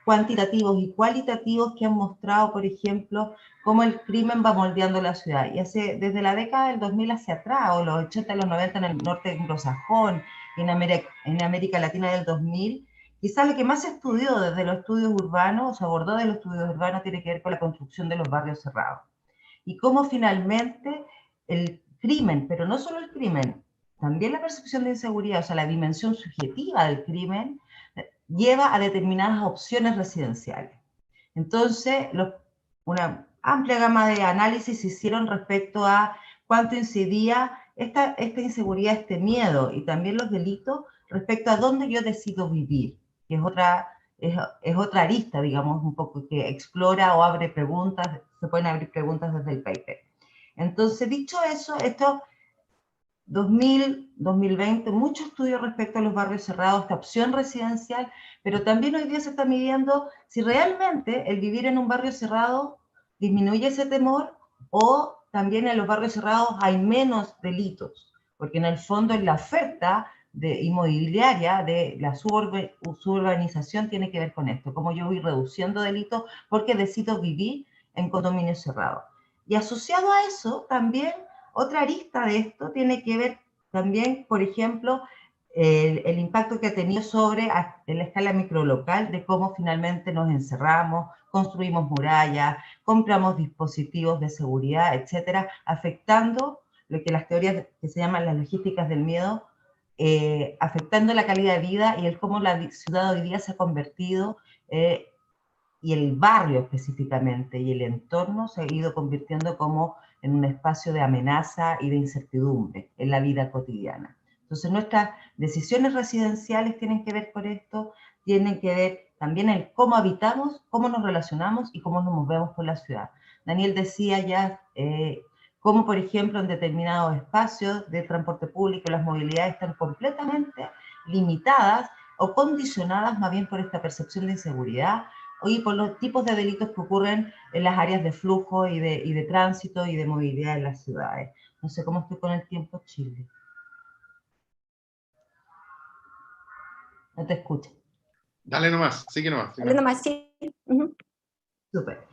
cuantitativos y cualitativos, que han mostrado, por ejemplo, cómo el crimen va moldeando la ciudad. Y desde la década del 2000 hacia atrás, o los 80 y los 90 en el norte anglosajón, y en América Latina del 2000, quizás lo que más se estudió desde los estudios urbanos, o se abordó de los estudios urbanos, tiene que ver con la construcción de los barrios cerrados. Y cómo finalmente el crimen, pero no solo el crimen, también la percepción de inseguridad, o sea, la dimensión subjetiva del crimen, lleva a determinadas opciones residenciales. Entonces, una amplia gama de análisis se hicieron respecto a cuánto incidía esta inseguridad, este miedo y también los delitos respecto a dónde yo decido vivir, que es otra arista, digamos, un poco que explora o abre preguntas, se pueden abrir preguntas desde el paper. Entonces, dicho eso, esto 2000, 2020, mucho estudio respecto a los barrios cerrados, esta opción residencial, pero también hoy día se está midiendo si realmente el vivir en un barrio cerrado disminuye ese temor, o también en los barrios cerrados hay menos delitos, porque en el fondo en la oferta inmobiliaria de la suburbanización tiene que ver con esto, cómo yo voy reduciendo delitos porque decido vivir en condominios cerrados. Y asociado a eso también otra arista de esto tiene que ver también, por ejemplo, el impacto que ha tenido en la escala microlocal, de cómo finalmente nos encerramos, construimos murallas, compramos dispositivos de seguridad, etcétera, afectando lo que las teorías que se llaman las logísticas del miedo, afectando la calidad de vida y el cómo la ciudad hoy día se ha convertido, y el barrio específicamente, y el entorno se ha ido convirtiendo como en un espacio de amenaza y de incertidumbre en la vida cotidiana. Entonces nuestras decisiones residenciales tienen que ver con esto, tienen que ver también en cómo habitamos, cómo nos relacionamos y cómo nos movemos por la ciudad. Daniel decía ya cómo, por ejemplo, en determinados espacios de transporte público las movilidades están completamente limitadas o condicionadas más bien por esta percepción de inseguridad, y por los tipos de delitos que ocurren en las áreas de flujo y de tránsito y de movilidad en las ciudades. No sé cómo estoy con el tiempo, Chile. No te escucho. Dale nomás, sigue nomás. Dale nomás, sí. Súper.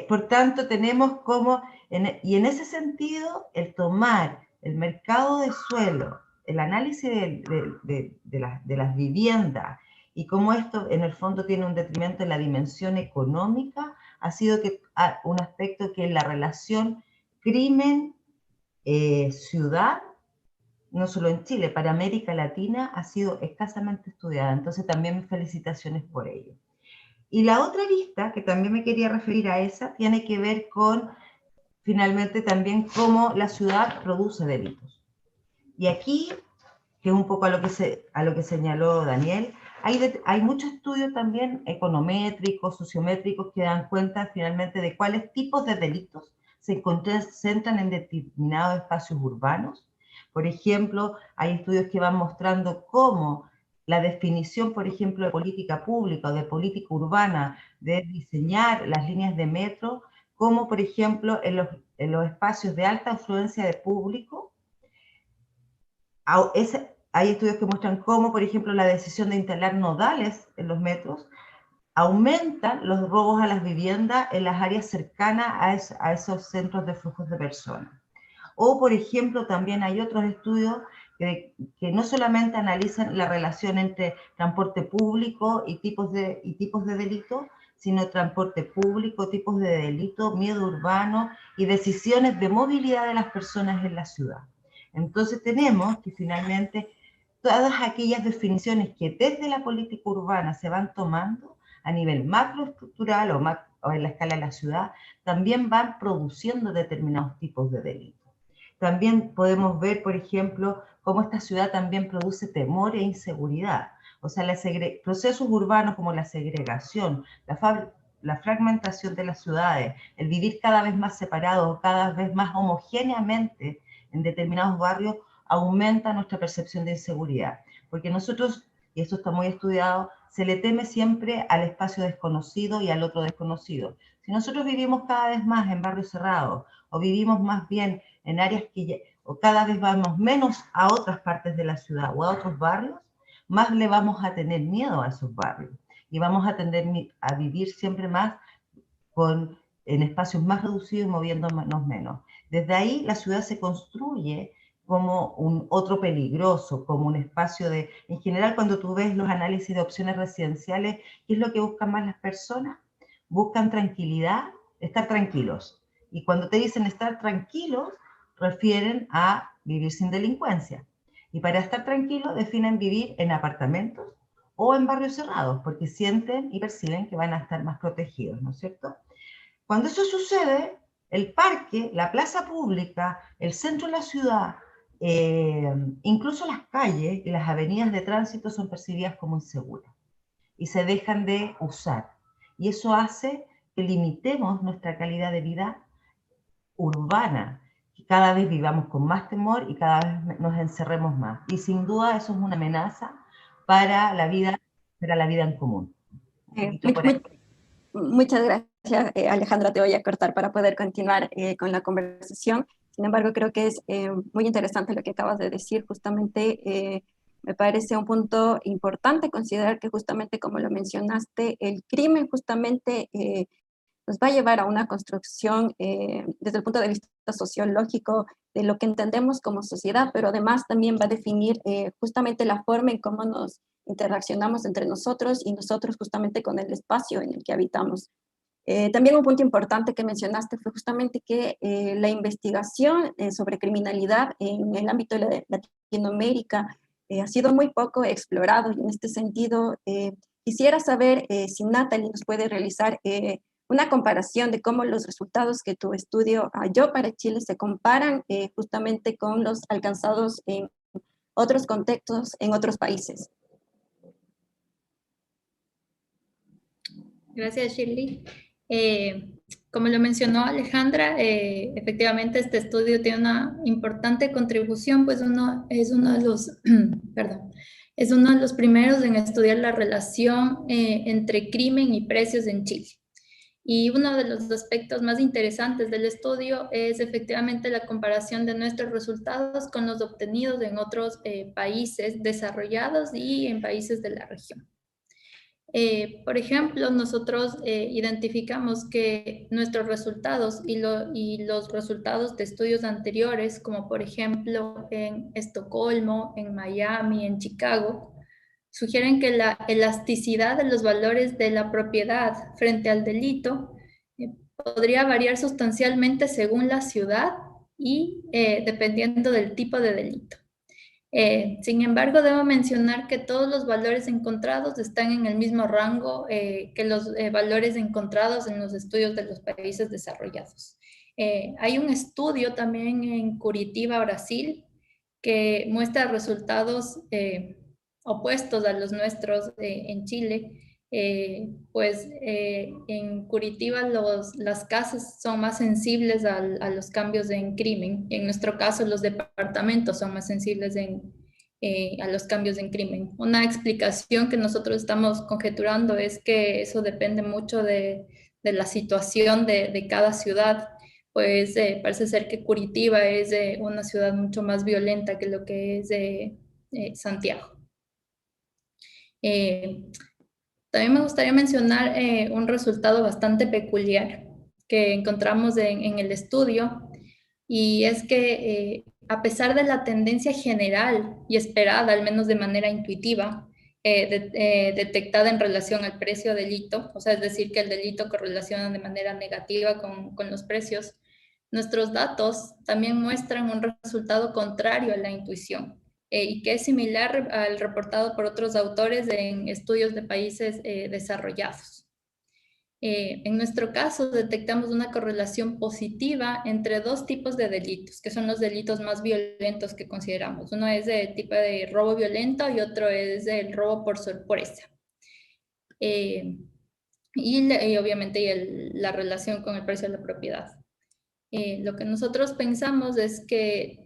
Por tanto, tenemos y en ese sentido, el tomar el mercado de suelo, el análisis de las viviendas, y cómo esto en el fondo tiene un detrimento en la dimensión económica, ha sido un aspecto que en la relación crimen-ciudad, no solo en Chile, para América Latina ha sido escasamente estudiada. Entonces también mis felicitaciones por ello. Y la otra arista, que también me quería referir a esa, tiene que ver con finalmente también cómo la ciudad produce delitos. Y aquí, que es un poco a lo que señaló Daniel, hay muchos estudios también econométricos, sociométricos, que dan cuenta finalmente de cuáles tipos de delitos se concentran en determinados espacios urbanos. Por ejemplo, hay estudios que van mostrando cómo la definición, por ejemplo, de política pública o de política urbana, de diseñar las líneas de metro, como por ejemplo en los espacios de alta afluencia de público, hay estudios que muestran cómo, por ejemplo, la decisión de instalar nodales en los metros aumentan los robos a las viviendas en las áreas cercanas a esos centros de flujos de personas. O, por ejemplo, también hay otros estudios que no solamente analizan la relación entre transporte público y tipos de delito, sino transporte público, tipos de delito, miedo urbano y decisiones de movilidad de las personas en la ciudad. Entonces tenemos que finalmente todas aquellas definiciones que desde la política urbana se van tomando a nivel macroestructural o en la escala de la ciudad, también van produciendo determinados tipos de delitos. También podemos ver, por ejemplo, cómo esta ciudad también produce temor e inseguridad. O sea, procesos urbanos como la segregación, la fragmentación de las ciudades, el vivir cada vez más separados, cada vez más homogéneamente en determinados barrios, aumenta nuestra percepción de inseguridad. Porque nosotros, y esto está muy estudiado, se le teme siempre al espacio desconocido y al otro desconocido. Si nosotros vivimos cada vez más en barrios cerrados, o vivimos más bien en áreas o cada vez vamos menos a otras partes de la ciudad o a otros barrios, más le vamos a tener miedo a esos barrios y vamos a tender a vivir siempre más en espacios más reducidos y moviéndonos menos. Desde ahí la ciudad se construye como un otro peligroso, como un espacio de... En general, cuando tú ves los análisis de opciones residenciales, ¿qué es lo que buscan más las personas? Buscan tranquilidad, estar tranquilos. Y cuando te dicen estar tranquilos, refieren a vivir sin delincuencia. Y para estar tranquilos definen vivir en apartamentos o en barrios cerrados, porque sienten y perciben que van a estar más protegidos, ¿no es cierto? Cuando eso sucede, el parque, la plaza pública, el centro de la ciudad, incluso las calles y las avenidas de tránsito son percibidas como inseguras y se dejan de usar. Y eso hace que limitemos nuestra calidad de vida urbana, que cada vez vivamos con más temor y cada vez nos encerremos más. Y sin duda eso es una amenaza para la vida en común. Muchas gracias, Alejandra. Te voy a cortar para poder continuar con la conversación. Sin embargo, creo que es muy interesante lo que acabas de decir. Justamente me parece un punto importante considerar que justamente como lo mencionaste, el crimen justamente nos va a llevar a una construcción desde el punto de vista sociológico de lo que entendemos como sociedad, pero además también va a definir justamente la forma en cómo nos interaccionamos entre nosotros y nosotros justamente con el espacio en el que habitamos. También un punto importante que mencionaste fue justamente que la investigación sobre criminalidad en el ámbito de Latinoamérica ha sido muy poco explorado, y en este sentido quisiera saber si Natalie nos puede realizar una comparación de cómo los resultados que tu estudio halló para Chile se comparan justamente con los alcanzados en otros contextos, en otros países. Gracias, Shirley. Como lo mencionó Alejandra, efectivamente este estudio tiene una importante contribución, pues es uno de los, es uno de los primeros en estudiar la relación entre crimen y precios en Chile. Y uno de los aspectos más interesantes del estudio es efectivamente la comparación de nuestros resultados con los obtenidos en otros países desarrollados y en países de la región. Por ejemplo, nosotros identificamos que nuestros resultados y los resultados de estudios anteriores, como por ejemplo en Estocolmo, en Miami, en Chicago, sugieren que la elasticidad de los valores de la propiedad frente al delito podría variar sustancialmente según la ciudad y dependiendo del tipo de delito. Sin embargo, debo mencionar que todos los valores encontrados están en el mismo rango que los valores encontrados en los estudios de los países desarrollados. Hay un estudio también en Curitiba, Brasil, que muestra resultados opuestos a los nuestros en Chile. En Curitiba las casas son más sensibles a los cambios en crimen. En nuestro caso, los departamentos son más sensibles a los cambios en crimen. Una explicación que nosotros estamos conjeturando es que eso depende mucho de la situación de cada ciudad. Pues parece ser que Curitiba es una ciudad mucho más violenta que lo que es Santiago. También me gustaría mencionar un resultado bastante peculiar que encontramos en el estudio, y es que a pesar de la tendencia general y esperada, al menos de manera intuitiva, detectada en relación al precio delito, o sea, es decir, que el delito correlaciona de manera negativa con los precios, nuestros datos también muestran un resultado contrario a la intuición. Y que es similar al reportado por otros autores en estudios de países desarrollados. En nuestro caso, detectamos una correlación positiva entre dos tipos de delitos, que son los delitos más violentos que consideramos. Uno es del tipo de robo violento y otro es el robo por sorpresa. Y obviamente la relación con el precio de la propiedad. Lo que nosotros pensamos es que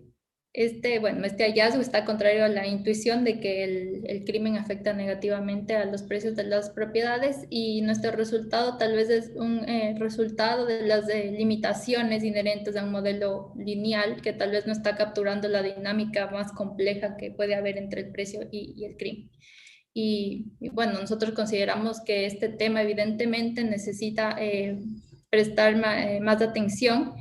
este hallazgo está contrario a la intuición de que el crimen afecta negativamente a los precios de las propiedades, y nuestro resultado tal vez es un resultado de las limitaciones inherentes a un modelo lineal que tal vez no está capturando la dinámica más compleja que puede haber entre el precio y el crimen. Y bueno, nosotros consideramos que este tema evidentemente necesita prestar más atención,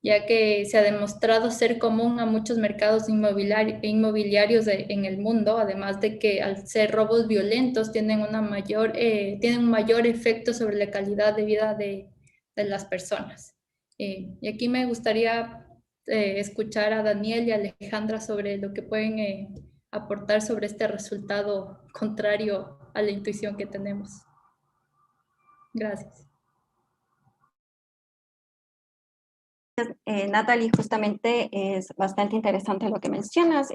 ya que se ha demostrado ser común a muchos mercados inmobiliarios en el mundo, además de que al ser robos violentos tienen un mayor efecto sobre la calidad de vida de las personas. Y aquí me gustaría escuchar a Daniel y a Alejandra sobre lo que pueden aportar sobre este resultado contrario a la intuición que tenemos. Gracias. Natalie, justamente es bastante interesante lo que mencionas.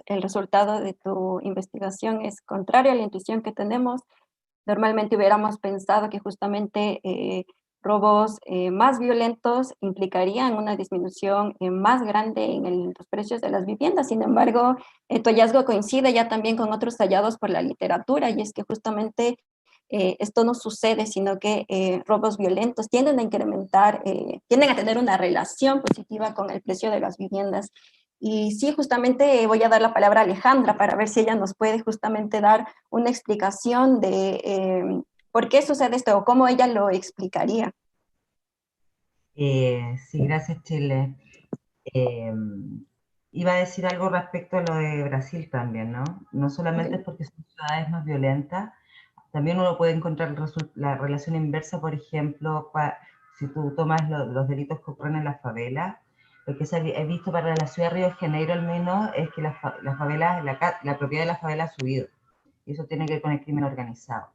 El resultado de tu investigación es contrario a la intuición que tenemos. Normalmente hubiéramos pensado que justamente robos más violentos implicarían una disminución más grande en los precios de las viviendas. Sin embargo, tu hallazgo coincide ya también con otros hallados por la literatura, y es que justamente esto no sucede, sino que robos violentos tienden a incrementar, tienden a tener una relación positiva con el precio de las viviendas. Y sí, justamente voy a dar la palabra a Alejandra para ver si ella nos puede justamente dar una explicación de por qué sucede esto o cómo ella lo explicaría. Sí, gracias, Chile. Iba a decir algo respecto a lo de Brasil también, ¿no? No solamente es porque son ciudades más violentas, también uno puede encontrar la relación inversa, por ejemplo, si tú tomas los delitos que ocurren en las favelas. Lo que he visto para la ciudad de Río de Janeiro al menos es que la propiedad de la favela ha subido, y eso tiene que ver con el crimen organizado.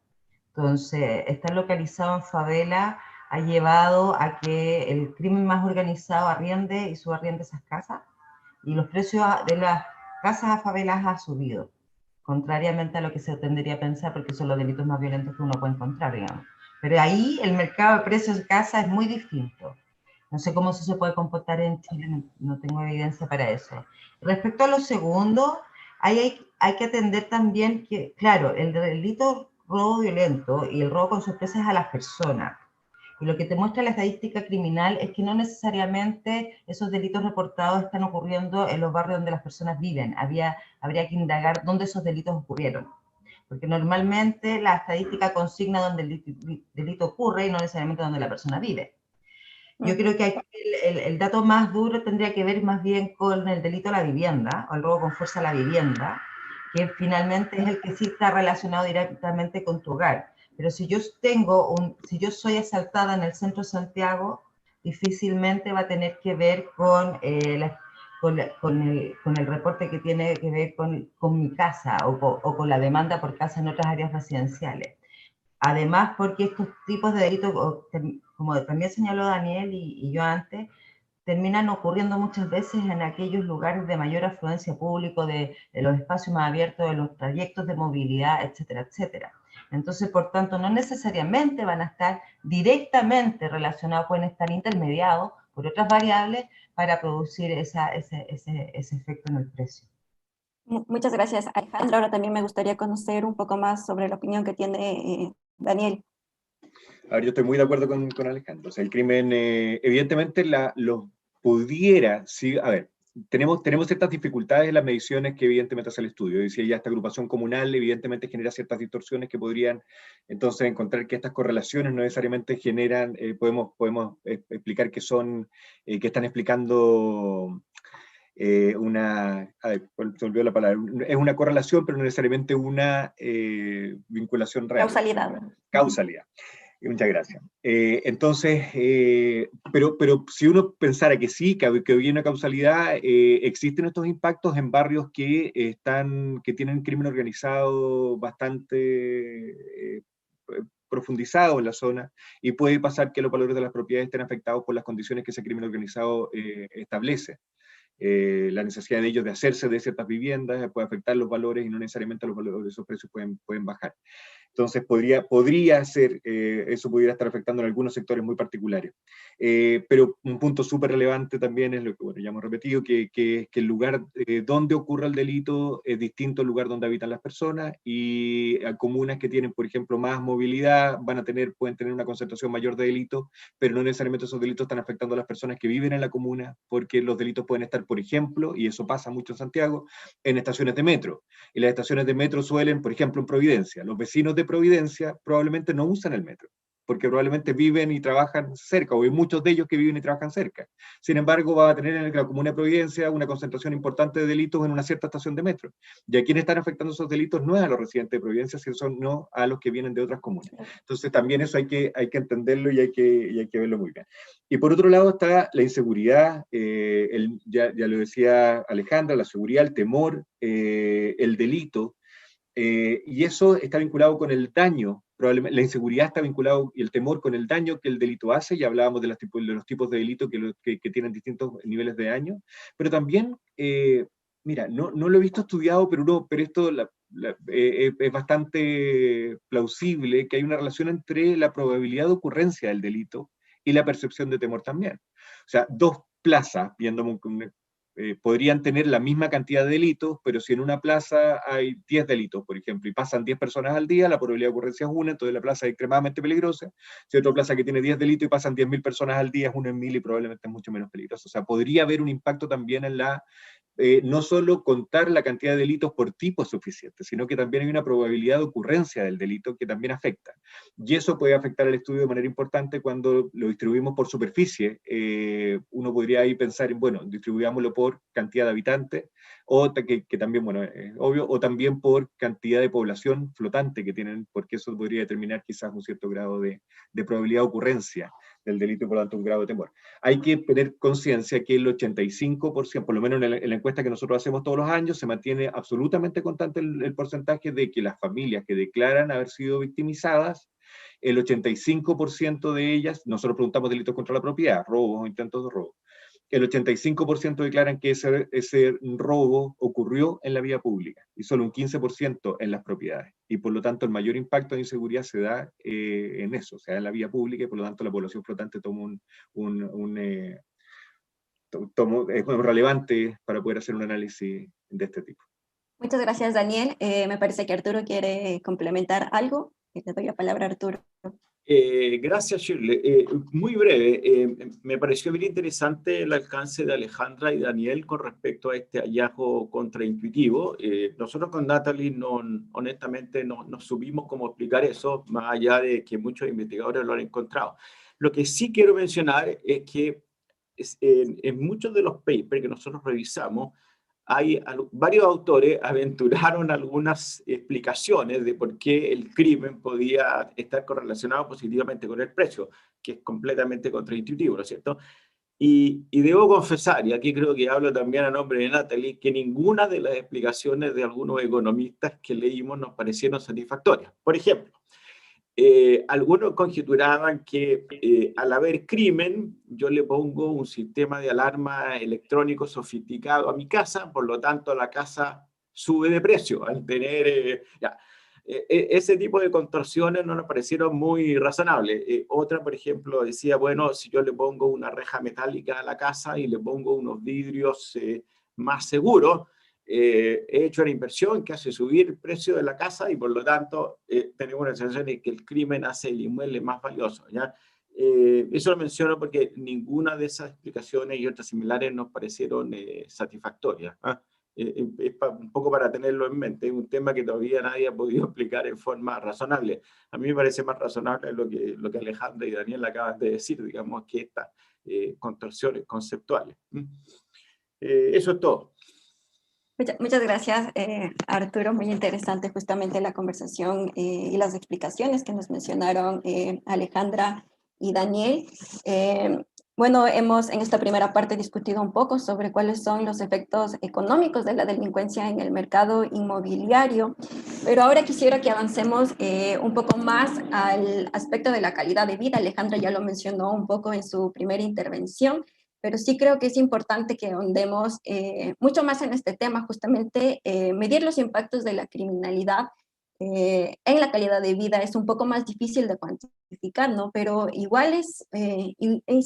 Entonces, estar localizado en favela ha llevado a que el crimen más organizado arriende y subarriende esas casas, y los precios de las casas a favelas ha subido, contrariamente a lo que se tendería a pensar, porque son los delitos más violentos que uno puede encontrar, digamos. Pero ahí el mercado de precios de casa es muy distinto. No sé cómo eso se puede comportar en Chile, no tengo evidencia para eso. Respecto a lo segundo, hay que atender también que, claro, el delito robo violento y el robo con sorpresa es a las personas. Y lo que te muestra la estadística criminal es que no necesariamente esos delitos reportados están ocurriendo en los barrios donde las personas viven. Habría que indagar dónde esos delitos ocurrieron, porque normalmente la estadística consigna donde el delito ocurre y no necesariamente donde la persona vive. Yo creo que aquí el dato más duro tendría que ver más bien con el delito a la vivienda, o el robo con fuerza a la vivienda, que finalmente es el que sí está relacionado directamente con tu hogar. Pero si yo soy asaltada en el centro de Santiago, difícilmente va a tener que ver con el reporte que tiene que ver con mi casa o con la demanda por casa en otras áreas residenciales. Además, porque estos tipos de delitos, como también señaló Daniel y yo antes, terminan ocurriendo muchas veces en aquellos lugares de mayor afluencia público, de los espacios más abiertos, de los trayectos de movilidad, etcétera, etcétera. Entonces, por tanto, no necesariamente van a estar directamente relacionados, pueden estar intermediados por otras variables para producir ese efecto en el precio. Muchas gracias, Alejandra. Ahora también me gustaría conocer un poco más sobre la opinión que tiene Daniel. A ver, yo estoy muy de acuerdo con Alejandro. O sea, el crimen, evidentemente, lo pudiera, sí, a ver, tenemos ciertas dificultades en las mediciones que evidentemente hace el estudio. Decía ya, esta agrupación comunal evidentemente genera ciertas distorsiones que podrían entonces encontrar que estas correlaciones no necesariamente generan, podemos explicar que son, que están explicando a ver, se olvidó la palabra, es una correlación, pero no necesariamente una vinculación real. Causalidad. Muchas gracias. Entonces, pero si uno pensara que sí, que había una causalidad, existen estos impactos en barrios que tienen crimen organizado bastante profundizado en la zona, y puede pasar que los valores de las propiedades estén afectados por las condiciones que ese crimen organizado establece. La necesidad de ellos de hacerse de ciertas viviendas puede afectar los valores, y no necesariamente los valores de esos precios pueden bajar. Entonces podría ser, eso pudiera estar afectando en algunos sectores muy particulares. Pero un punto súper relevante también es lo que, bueno, ya hemos repetido, que el lugar donde ocurra el delito es distinto al lugar donde habitan las personas, y a comunas que tienen, por ejemplo, más movilidad pueden tener una concentración mayor de delitos, pero no necesariamente esos delitos están afectando a las personas que viven en la comuna, porque los delitos pueden estar, por ejemplo, y eso pasa mucho en Santiago, en estaciones de metro. Y las estaciones de metro suelen, por ejemplo, en Providencia, los vecinos de Providencia probablemente no usan el metro, porque probablemente viven y trabajan cerca, o hay muchos de ellos que viven y trabajan cerca. Sin embargo, va a tener en la comuna de Providencia una concentración importante de delitos en una cierta estación de metro. Y a quienes están afectando esos delitos no es a los residentes de Providencia, sino a los que vienen de otras comunas. Entonces también eso hay que entenderlo, y hay que verlo muy bien. Y por otro lado está la inseguridad, ya lo decía Alejandra, la seguridad, el temor, el delito, y eso está vinculado con el daño. Probablemente la inseguridad está vinculado, y el temor, con el daño que el delito hace. Ya hablábamos de los tipos de delito que tienen distintos niveles de daño, pero también, mira, no lo he visto estudiado, pero esto es bastante plausible que hay una relación entre la probabilidad de ocurrencia del delito y la percepción de temor también. O sea, dos plazas, viendo podrían tener la misma cantidad de delitos, pero si en una plaza hay 10 delitos, por ejemplo, y pasan 10 personas al día, la probabilidad de ocurrencia es 1, entonces la plaza es extremadamente peligrosa. Si hay otra plaza que tiene 10 delitos y pasan 10.000 personas al día, es 1 en 1.000 y probablemente es mucho menos peligroso. O sea, podría haber un impacto también en no solo contar la cantidad de delitos por tipo es suficiente, sino que también hay una probabilidad de ocurrencia del delito que también afecta. Y eso puede afectar el estudio de manera importante cuando lo distribuimos por superficie. Uno podría ahí pensar en, bueno, distribuyámoslo por cantidad de habitantes, o que también, bueno, es obvio, o también por cantidad de población flotante que tienen, porque eso podría determinar quizás un cierto grado de probabilidad de ocurrencia del delito y por lo tanto un grado de temor. Hay que tener conciencia que el 85%, por lo menos en la encuesta que nosotros hacemos todos los años, se mantiene absolutamente constante el porcentaje de que las familias que declaran haber sido victimizadas, el 85% de ellas, nosotros preguntamos delitos contra la propiedad, robos o intentos de robo, el 85% declaran que ese robo ocurrió en la vía pública, y solo un 15% en las propiedades. Y por lo tanto el mayor impacto de inseguridad se da en eso, o sea, en la vía pública, y por lo tanto la población flotante toma es relevante para poder hacer un análisis de este tipo. Muchas gracias, Daniel. Me parece que Arturo quiere complementar algo. Le doy la palabra a Arturo. Gracias, Shirley. Muy breve, me pareció bien interesante el alcance de Alejandra y Daniel con respecto a este hallazgo contraintuitivo. Nosotros con Natalie honestamente no supimos cómo explicar eso, más allá de que muchos investigadores lo han encontrado. Lo que sí quiero mencionar es que en muchos de los papers que nosotros revisamos, varios autores aventuraron algunas explicaciones de por qué el crimen podía estar correlacionado positivamente con el precio, que es completamente contraintuitivo, ¿no es cierto? Y debo confesar, y aquí creo que hablo también a nombre de Natalie, que ninguna de las explicaciones de algunos economistas que leímos nos parecieron satisfactorias. Por ejemplo, algunos conjeturaban que al haber crimen, yo le pongo un sistema de alarma electrónico sofisticado a mi casa, por lo tanto la casa sube de precio al tener... ese tipo de contorsiones no nos parecieron muy razonables. Otra, por ejemplo, decía, bueno, si yo le pongo una reja metálica a la casa y le pongo unos vidrios más seguros, he hecho una inversión que hace subir el precio de la casa y por lo tanto tenemos una sensación de que el crimen hace el inmueble más valioso, ¿ya? Eso lo menciono porque ninguna de esas explicaciones y otras similares nos parecieron satisfactorias, ¿ah? Un poco para tenerlo en mente, es un tema que todavía nadie ha podido explicar en forma razonable. A mí me parece más razonable lo que Alejandra y Daniel acaban de decir, digamos, que estas contorsiones conceptuales. Eso es todo. Muchas gracias, Arturo. Muy interesante justamente la conversación y las explicaciones que nos mencionaron Alejandra y Daniel. Bueno, hemos en esta primera parte discutido un poco sobre cuáles son los efectos económicos de la delincuencia en el mercado inmobiliario. Pero ahora quisiera que avancemos un poco más al aspecto de la calidad de vida. Alejandra ya lo mencionó un poco en su primera intervención, pero sí creo que es importante que ahondemos mucho más en este tema, justamente medir los impactos de la criminalidad en la calidad de vida es un poco más difícil de cuantificar, ¿no? Pero igual es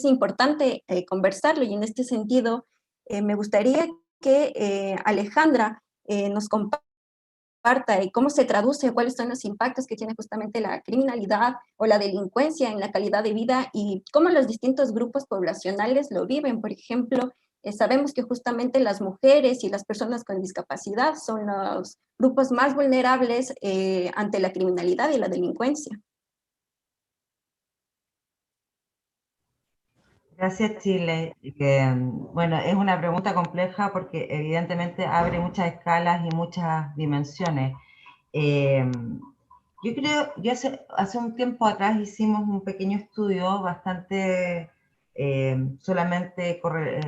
importante conversarlo, y en este sentido me gustaría que Alejandra nos comparta cómo se traduce, cuáles son los impactos que tiene justamente la criminalidad o la delincuencia en la calidad de vida y cómo los distintos grupos poblacionales lo viven. Por ejemplo, sabemos que justamente las mujeres y las personas con discapacidad son los grupos más vulnerables ante la criminalidad y la delincuencia. Gracias, Chile. Bueno, es una pregunta compleja porque evidentemente abre muchas escalas y muchas dimensiones. Yo creo, hace un tiempo atrás hicimos un pequeño estudio bastante, solamente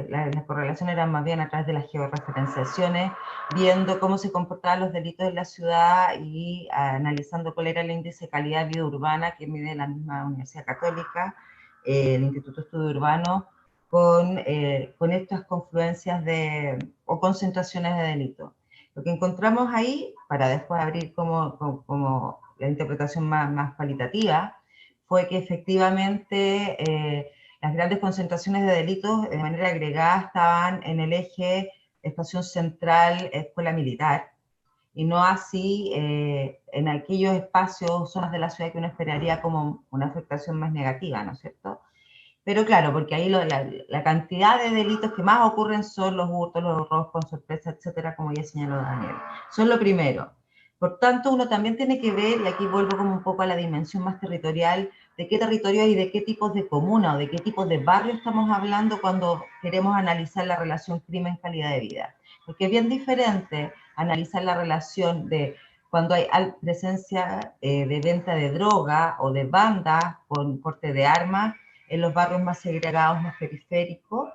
las correlaciones eran más bien a través de las georreferenciaciones, viendo cómo se comportaban los delitos en la ciudad y analizando cuál era el índice de calidad de vida urbana que mide la misma Universidad Católica, el Instituto de Estudio Urbano, con estas confluencias o concentraciones de delitos. Lo que encontramos ahí, para después abrir como la interpretación más cualitativa, fue que efectivamente las grandes concentraciones de delitos de manera agregada estaban en el eje estación central, escuela militar, y no así en aquellos espacios, zonas de la ciudad que uno esperaría como una afectación más negativa, ¿no es cierto? Pero claro, porque ahí la cantidad de delitos que más ocurren son los hurtos, los robos con sorpresa, etcétera, como ya señaló Daniel. Son lo primero. Por tanto, uno también tiene que ver, y aquí vuelvo como un poco a la dimensión más territorial, de qué territorios y de qué tipos de comuna o de qué tipos de barrio estamos hablando cuando queremos analizar la relación crimen-calidad de vida. Porque es bien diferente analizar la relación de cuando hay presencia de venta de droga o de bandas con porte de armas en los barrios más segregados, más periféricos,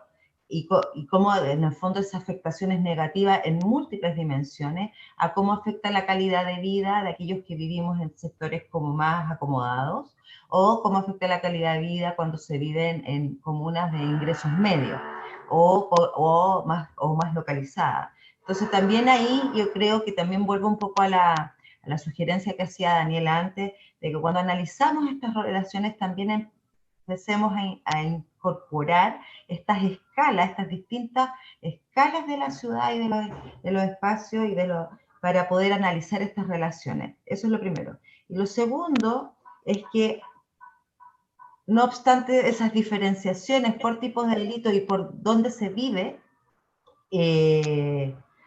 y cómo en el fondo esa afectación es negativa en múltiples dimensiones a cómo afecta la calidad de vida de aquellos que vivimos en sectores como más acomodados, o cómo afecta la calidad de vida cuando se viven en comunas de ingresos medios o más localizadas. Entonces también ahí yo creo que también vuelvo un poco a la sugerencia que hacía Daniela antes, de que cuando analizamos estas relaciones también empecemos a incorporar estas escalas, estas distintas escalas de la ciudad y de los espacios para poder analizar estas relaciones. Eso es lo primero. Y lo segundo es que, no obstante esas diferenciaciones por tipos de delitos y por dónde se vive,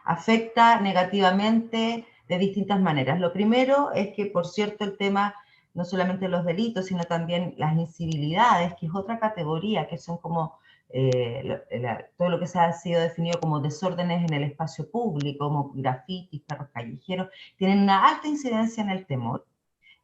afecta negativamente de distintas maneras. Lo primero es que, por cierto, el tema no solamente los delitos, sino también las incivilidades, que es otra categoría, que son como todo lo que se ha sido definido como desórdenes en el espacio público, como grafitis, perros callejeros, tienen una alta incidencia en el temor.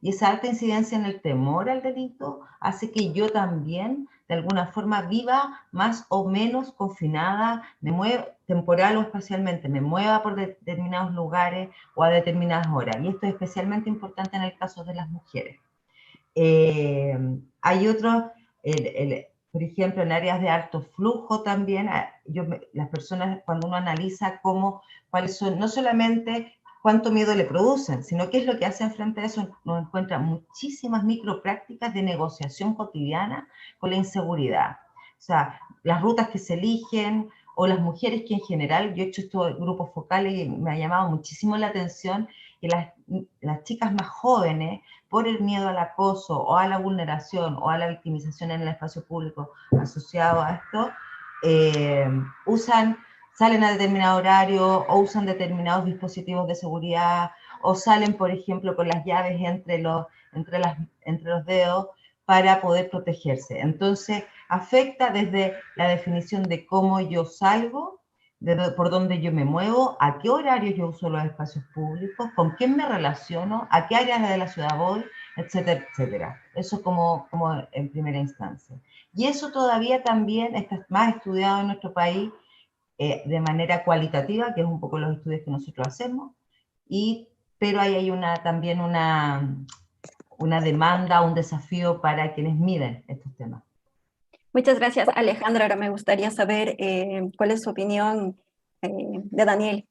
Y esa alta incidencia en el temor al delito hace que yo también, de alguna forma, viva más o menos confinada, me mueva temporal o espacialmente, me mueva por determinados lugares o a determinadas horas. Y esto es especialmente importante en el caso de las mujeres. Hay otros, por ejemplo, en áreas de alto flujo también, las personas, cuando uno analiza cuáles son, no solamente cuánto miedo le producen, sino qué es lo que hacen frente a eso, nos encuentran muchísimas microprácticas de negociación cotidiana con la inseguridad. O sea, las rutas que se eligen, o las mujeres que en general, yo he hecho estos grupos focales y me ha llamado muchísimo la atención que las chicas más jóvenes, por el miedo al acoso o a la vulneración o a la victimización en el espacio público asociado a esto, salen a determinado horario o usan determinados dispositivos de seguridad o salen, por ejemplo, con las llaves entre los dedos para poder protegerse. Entonces, afecta desde la definición de cómo yo salgo, por dónde yo me muevo, a qué horarios yo uso los espacios públicos, con quién me relaciono, a qué áreas de la ciudad voy, etcétera, etcétera. Eso como en primera instancia. Y eso todavía también está más estudiado en nuestro país de manera cualitativa, que es un poco los estudios que nosotros hacemos, y pero ahí hay también una demanda, un desafío para quienes miden estos temas. Muchas gracias, Alejandra. Ahora me gustaría saber cuál es su opinión de Daniel.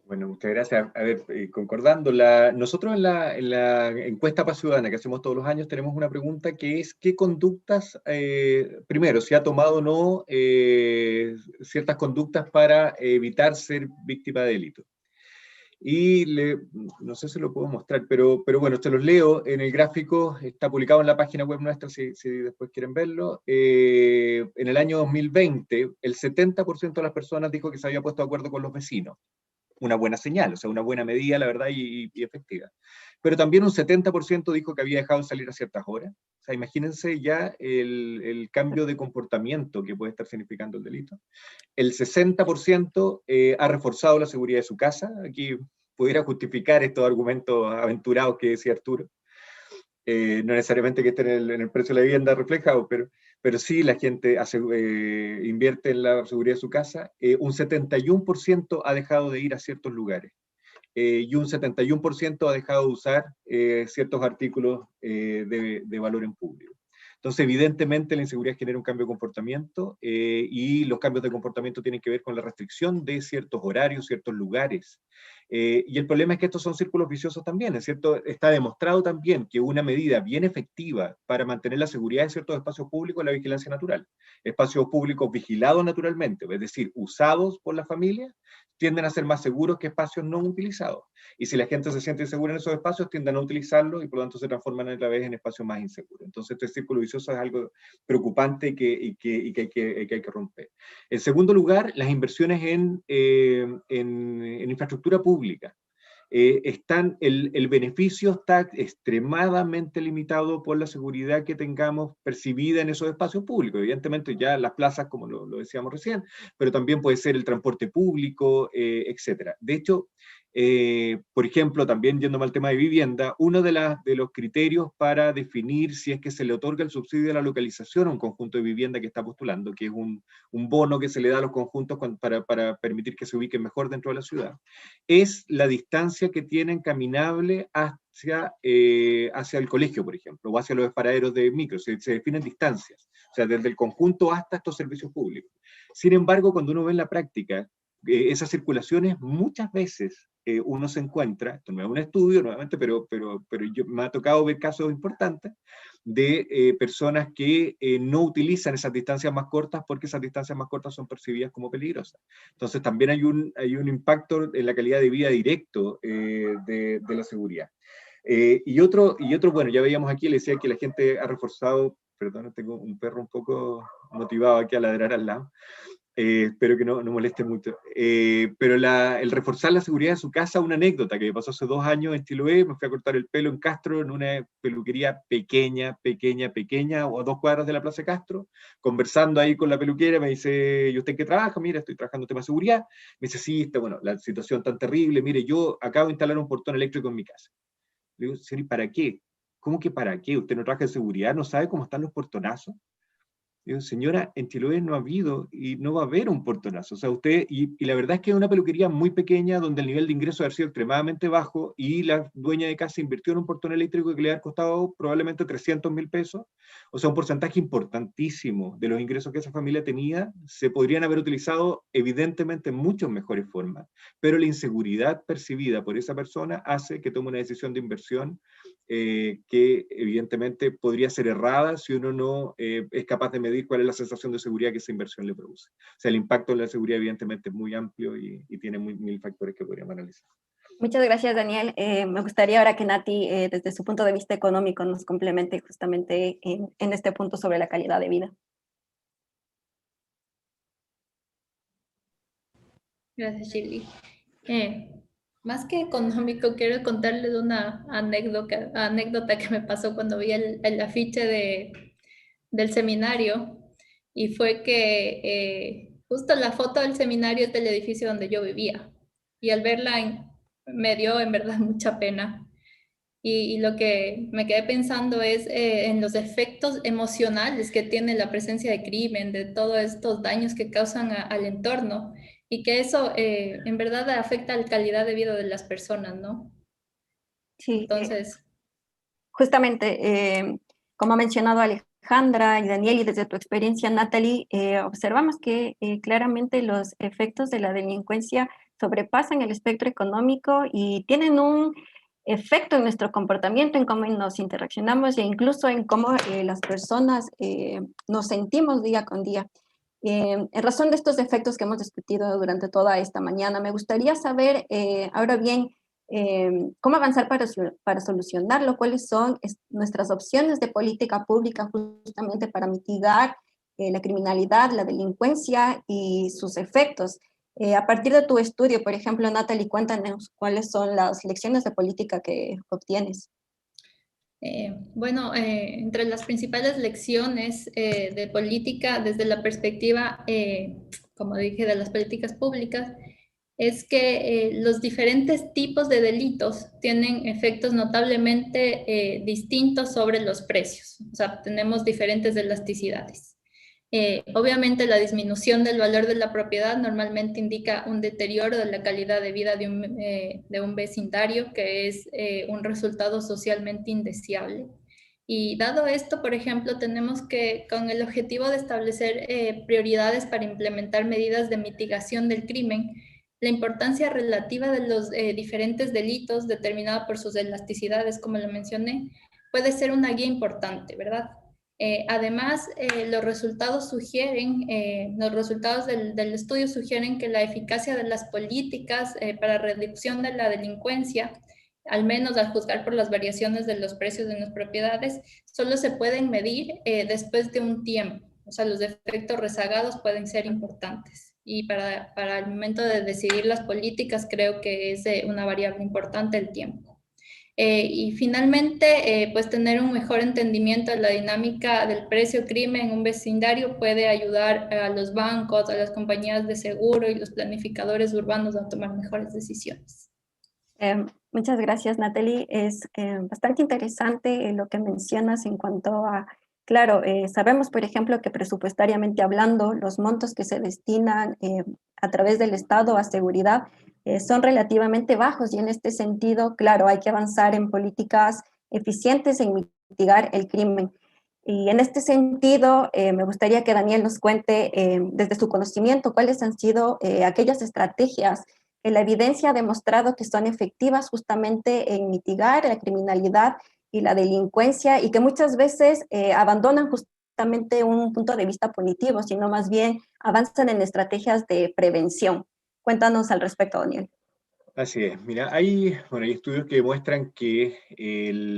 Bueno, muchas gracias. A ver, concordando, nosotros en la encuesta Paz Ciudadana que hacemos todos los años tenemos una pregunta que es ¿qué conductas, primero, si ha tomado o no ciertas conductas para evitar ser víctima de delito? Y no sé si lo puedo mostrar, pero bueno, te los leo en el gráfico, está publicado en la página web nuestra, si después quieren verlo. En el año 2020, el 70% de las personas dijo que se había puesto de acuerdo con los vecinos. Una buena señal, o sea, una buena medida, la verdad, y efectiva. Pero también un 70% dijo que había dejado de salir a ciertas horas. O sea, imagínense ya el cambio de comportamiento que puede estar significando el delito. El 60% ha reforzado la seguridad de su casa. Aquí pudiera justificar estos argumentos aventurados que decía Arturo. No necesariamente que esté en el precio de la vivienda reflejado, pero sí la gente invierte en la seguridad de su casa. Un 71% ha dejado de ir a ciertos lugares. Y un 71% ha dejado de usar ciertos artículos de valor en público. Entonces, evidentemente, la inseguridad genera un cambio de comportamiento y los cambios de comportamiento tienen que ver con la restricción de ciertos horarios, ciertos lugares. Y el problema es que estos son círculos viciosos también, ¿es cierto? Está demostrado también que una medida bien efectiva para mantener la seguridad de ciertos espacios públicos es la vigilancia natural. Espacios públicos vigilados naturalmente, es decir, usados por la familia, tienden a ser más seguros que espacios no utilizados. Y si la gente se siente insegura en esos espacios, tienden a no utilizarlos y por lo tanto se transforman a la vez en espacios más inseguros. Entonces este círculo vicioso es algo preocupante y que hay que romper. En segundo lugar, las inversiones en infraestructura pública. El beneficio está extremadamente limitado por la seguridad que tengamos percibida en esos espacios públicos. Evidentemente ya las plazas, como lo decíamos recién, pero también puede ser el transporte público, etc. De hecho, por ejemplo, también yéndome al tema de vivienda, uno de los criterios para definir si es que se le otorga el subsidio de la localización a un conjunto de vivienda que está postulando, que es un bono que se le da a los conjuntos para permitir que se ubiquen mejor dentro de la ciudad, es la distancia que tienen caminable hacia el colegio, por ejemplo, o hacia los paraderos de micro. Se definen distancias, o sea, desde el conjunto hasta estos servicios públicos. Sin embargo, cuando uno ve en la práctica esas circulaciones, muchas veces uno se encuentra, esto no es un estudio nuevamente, pero me ha tocado ver casos importantes de personas que no utilizan esas distancias más cortas porque esas distancias más cortas son percibidas como peligrosas. Entonces también hay un impacto en la calidad de vida directo de la seguridad. Y otro, bueno, ya veíamos aquí, le decía que la gente ha reforzado, perdón, tengo un perro un poco motivado aquí a ladrar al lado, espero que no moleste mucho, pero el reforzar la seguridad de su casa, una anécdota que me pasó hace 2 años en Chiloé. Me fui a cortar el pelo en Castro, en una peluquería pequeña, o a 2 cuadras de la Plaza Castro, conversando ahí con la peluquera, me dice, ¿y usted qué trabaja? Mira, estoy trabajando en tema de seguridad. Me dice, sí, bueno, la situación tan terrible, mire, yo acabo de instalar un portón eléctrico en mi casa. Le digo, señor, ¿y para qué? ¿Cómo que para qué? ¿Usted no trabaja en seguridad? ¿No sabe cómo están los portonazos? Digo, señora, en Chiloé no ha habido y no va a haber un portonazo. O sea, usted, y la verdad es que es una peluquería muy pequeña donde el nivel de ingreso ha sido extremadamente bajo y la dueña de casa invirtió en un portón eléctrico que le ha costado probablemente 300.000 pesos. O sea, un porcentaje importantísimo de los ingresos que esa familia tenía se podrían haber utilizado evidentemente en muchas mejores formas, pero la inseguridad percibida por esa persona hace que tome una decisión de inversión que evidentemente podría ser errada si uno no es capaz de medir cuál es la sensación de seguridad que esa inversión le produce. O sea, el impacto en la seguridad evidentemente es muy amplio y tiene mil factores que podríamos analizar. Muchas gracias, Daniel. Me gustaría ahora que Nati, desde su punto de vista económico, nos complemente justamente en este punto sobre la calidad de vida. Gracias, Shirley. Más que económico, quiero contarles una anécdota que me pasó cuando vi el afiche del seminario, y fue que justo la foto del seminario es del edificio donde yo vivía, y al verla me dio en verdad mucha pena. Y lo que me quedé pensando es en los efectos emocionales que tiene la presencia de crimen, de todos estos daños que causan al entorno. y que eso en verdad afecta la calidad de vida de las personas, ¿no? Sí, Entonces... justamente, como ha mencionado Alejandra y Daniel, y desde tu experiencia, Natalie, observamos que claramente los efectos de la delincuencia sobrepasan el espectro económico y tienen un efecto en nuestro comportamiento, en cómo nos interaccionamos e incluso en cómo las personas nos sentimos día con día. En razón de estos efectos que hemos discutido durante toda esta mañana, me gustaría saber, ahora bien, cómo avanzar para solucionarlo, cuáles son nuestras opciones de política pública justamente para mitigar la criminalidad, la delincuencia y sus efectos. A partir de tu estudio, por ejemplo, Natalie, cuéntanos cuáles son las lecciones de política que obtienes. Bueno, entre las principales lecciones de política desde la perspectiva, como dije, de las políticas públicas, es que los diferentes tipos de delitos tienen efectos notablemente distintos sobre los precios. O sea, tenemos diferentes elasticidades. Obviamente la disminución del valor de la propiedad normalmente indica un deterioro de la calidad de vida de un vecindario, que es un resultado socialmente indeseable. Y dado esto, por ejemplo, tenemos que, con el objetivo de establecer prioridades para implementar medidas de mitigación del crimen, la importancia relativa de los diferentes delitos determinada por sus elasticidades, como lo mencioné, puede ser una guía importante, ¿verdad? Además, los resultados del estudio sugieren que la eficacia de las políticas para reducción de la delincuencia, al menos al juzgar por las variaciones de los precios de las propiedades, solo se pueden medir después de un tiempo. O sea, los efectos rezagados pueden ser importantes. Y para el momento de decidir las políticas, creo que es una variable importante el tiempo. Y finalmente, pues tener un mejor entendimiento de la dinámica del precio-crimen en un vecindario puede ayudar a los bancos, a las compañías de seguro y los planificadores urbanos a tomar mejores decisiones. Muchas gracias, Natalie. Es bastante interesante lo que mencionas en cuanto a, claro, sabemos, por ejemplo, que presupuestariamente hablando, los montos que se destinan a través del Estado a seguridad son relativamente bajos y en este sentido, claro, hay que avanzar en políticas eficientes en mitigar el crimen. Y en este sentido, me gustaría que Daniel nos cuente desde su conocimiento cuáles han sido aquellas estrategias que la evidencia ha demostrado que son efectivas justamente en mitigar la criminalidad y la delincuencia y que muchas veces abandonan justamente un punto de vista punitivo, sino más bien avanzan en estrategias de prevención. Cuéntanos al respecto, Daniel. Así es. Mira, hay estudios que demuestran que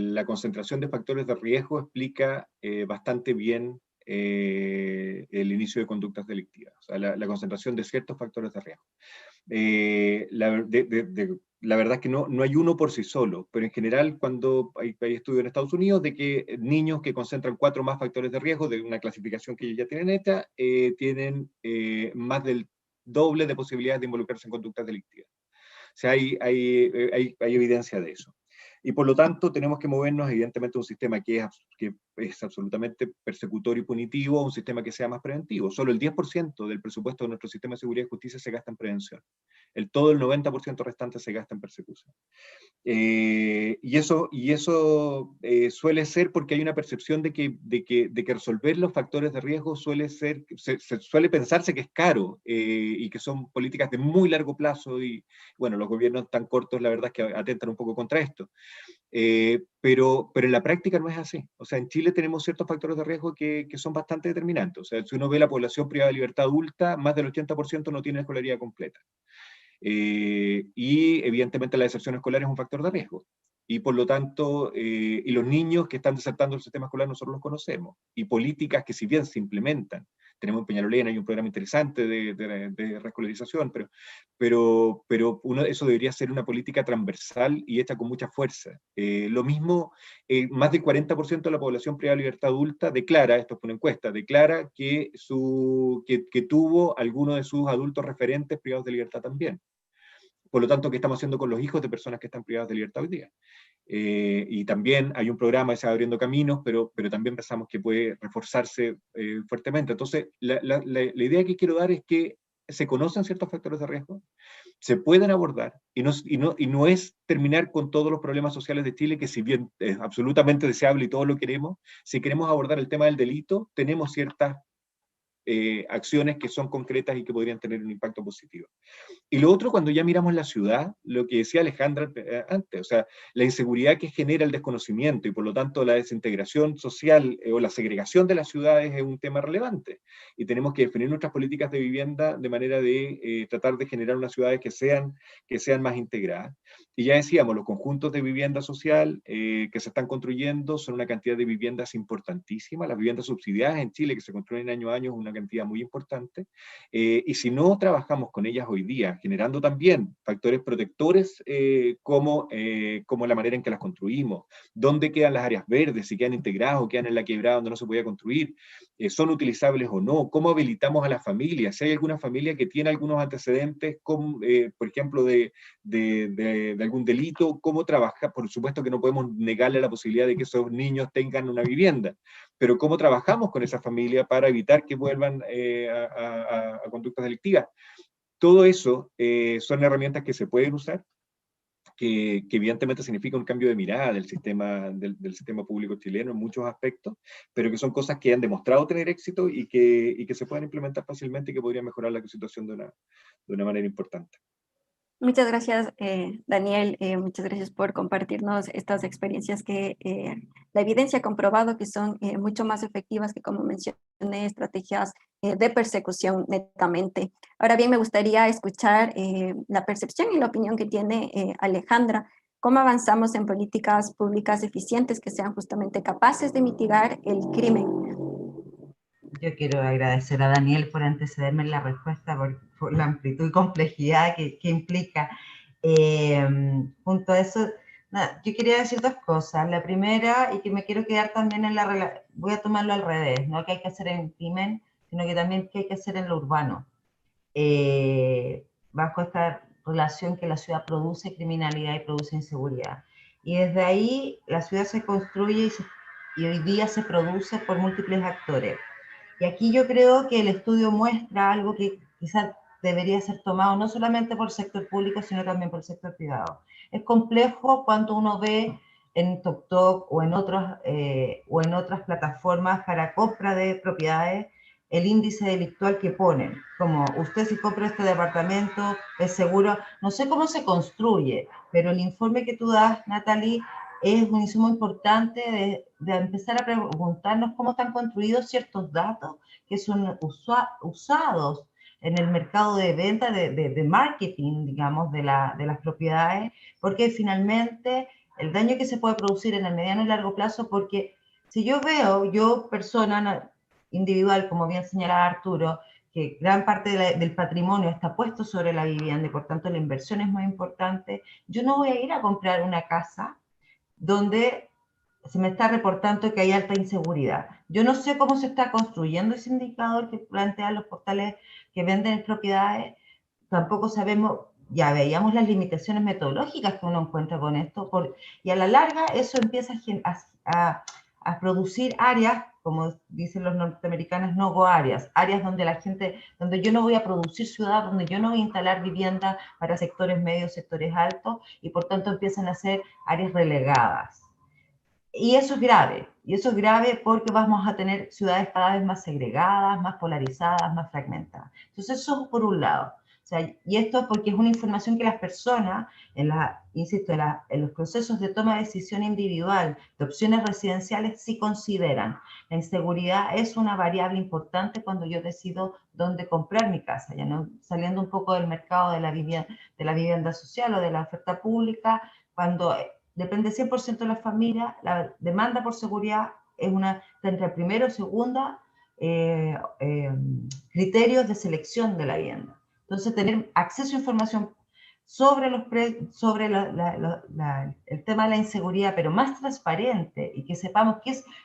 la concentración de factores de riesgo explica bastante bien el inicio de conductas delictivas, o sea, la concentración de ciertos factores de riesgo. La verdad es que no hay uno por sí solo, pero en general cuando hay estudios en Estados Unidos de que niños que concentran 4 más factores de riesgo de una clasificación que ellos ya tienen hecha, tienen más del doble de posibilidades de involucrarse en conductas delictivas. O sea, hay evidencia de eso. Y por lo tanto tenemos que movernos evidentemente a un sistema que es absolutamente persecutorio y punitivo, a un sistema que sea más preventivo. Solo el 10% del presupuesto de nuestro sistema de seguridad y justicia se gasta en prevención. Todo el 90% restante se gasta en persecución. Y eso suele ser porque hay una percepción de que resolver los factores de riesgo suele pensarse que es caro y que son políticas de muy largo plazo y bueno, los gobiernos tan cortos la verdad es que atentan un poco contra esto. Pero en la práctica no es así. O sea, en Chile tenemos ciertos factores de riesgo que son bastante determinantes. O sea, si uno ve la población privada de libertad adulta, más del 80% no tiene escolaridad completa. Y evidentemente la deserción escolar es un factor de riesgo. Y por lo tanto, y los niños que están desertando el sistema escolar nosotros los conocemos. Y políticas que si bien se implementan, tenemos en Peñalolén, hay un programa interesante de reescolarización, pero eso debería ser una política transversal y hecha con mucha fuerza. Lo mismo, más del 40% de la población privada de libertad adulta declara, esto es una encuesta, declara que tuvo alguno de sus adultos referentes privados de libertad también. Por lo tanto, ¿qué estamos haciendo con los hijos de personas que están privadas de libertad hoy día? Y también hay un programa que se va abriendo caminos, pero también pensamos que puede reforzarse fuertemente. Entonces, la idea que quiero dar es que se conocen ciertos factores de riesgo, se pueden abordar, y no es terminar con todos los problemas sociales de Chile, que si bien es absolutamente deseable y todos lo queremos, si queremos abordar el tema del delito, tenemos ciertas acciones que son concretas y que podrían tener un impacto positivo. Y lo otro, cuando ya miramos la ciudad, lo que decía Alejandra antes, o sea, la inseguridad que genera el desconocimiento y por lo tanto la desintegración social o la segregación de las ciudades es un tema relevante. Y tenemos que definir nuestras políticas de vivienda de manera de tratar de generar unas ciudades que sean más integradas. Y ya decíamos, los conjuntos de vivienda social que se están construyendo son una cantidad de viviendas importantísima. Las viviendas subsidiadas en Chile que se construyen año a año es una cantidad muy importante. Y si no trabajamos con ellas hoy día, generando también factores protectores como la manera en que las construimos, dónde quedan las áreas verdes, si quedan integradas o quedan en la quebrada donde no se podía construir, son utilizables o no, cómo habilitamos a las familias, si hay alguna familia que tiene algunos antecedentes, por ejemplo, de algún delito, cómo trabajar. Por supuesto que no podemos negarle la posibilidad de que esos niños tengan una vivienda, pero cómo trabajamos con esa familia para evitar que vuelvan a conductas delictivas. Todo eso son herramientas que se pueden usar, que evidentemente significa un cambio de mirada del sistema público chileno en muchos aspectos, pero que son cosas que han demostrado tener éxito y que se pueden implementar fácilmente y que podrían mejorar la situación de una manera importante. Muchas gracias, Daniel. Muchas gracias por compartirnos estas experiencias que la evidencia ha comprobado que son mucho más efectivas que, como mencioné, estrategias de persecución netamente. Ahora bien, me gustaría escuchar la percepción y la opinión que tiene Alejandra. ¿Cómo avanzamos en políticas públicas eficientes que sean justamente capaces de mitigar el crimen? Yo quiero agradecer a Daniel por antecederme en la respuesta, por la amplitud y complejidad que implica. Junto a eso, nada, yo quería decir dos cosas. La primera, y que me quiero quedar también en voy a tomarlo al revés, no que hay que hacer en crimen, sino que también que hay que hacer en lo urbano. Bajo esta relación que la ciudad produce criminalidad y produce inseguridad. Y desde ahí la ciudad se construye y hoy día se produce por múltiples actores. Y aquí yo creo que el estudio muestra algo que quizás debería ser tomado no solamente por el sector público, sino también por el sector privado. Es complejo cuando uno ve en TokTok o en otras plataformas para compra de propiedades el índice delictual que ponen, como usted si compra este departamento es seguro, no sé cómo se construye, pero el informe que tú das, Natalie, es un insumo importante de empezar a preguntarnos cómo están construidos ciertos datos que son usados en el mercado de venta, de marketing, digamos, de las propiedades, porque finalmente el daño que se puede producir en el mediano y largo plazo, porque si yo veo, persona individual, como bien señalaba Arturo, que gran parte del patrimonio está puesto sobre la vivienda y por tanto la inversión es muy importante, yo no voy a ir a comprar una casa donde se me está reportando que hay alta inseguridad. Yo no sé cómo se está construyendo ese indicador que plantean los portales que venden propiedades, tampoco sabemos, ya veíamos las limitaciones metodológicas que uno encuentra con esto, y a la larga eso empieza a producir áreas, como dicen los norteamericanos, no-go áreas donde yo no voy a producir ciudad, donde yo no voy a instalar vivienda para sectores medios, sectores altos, y por tanto empiezan a ser áreas relegadas. Y eso es grave porque vamos a tener ciudades cada vez más segregadas, más polarizadas, más fragmentadas. Entonces eso por un lado. O sea, y esto es porque es una información que las personas, insisto, en los procesos de toma de decisión individual de opciones residenciales sí consideran. La inseguridad es una variable importante cuando yo decido dónde comprar mi casa, ya no saliendo un poco del mercado de la vivienda social o de la oferta pública, cuando depende 100% de la familia, la demanda por seguridad es está entre primero o segunda criterios de selección de la vivienda. Entonces, tener acceso a información sobre el tema de la inseguridad, pero más transparente y que sepamos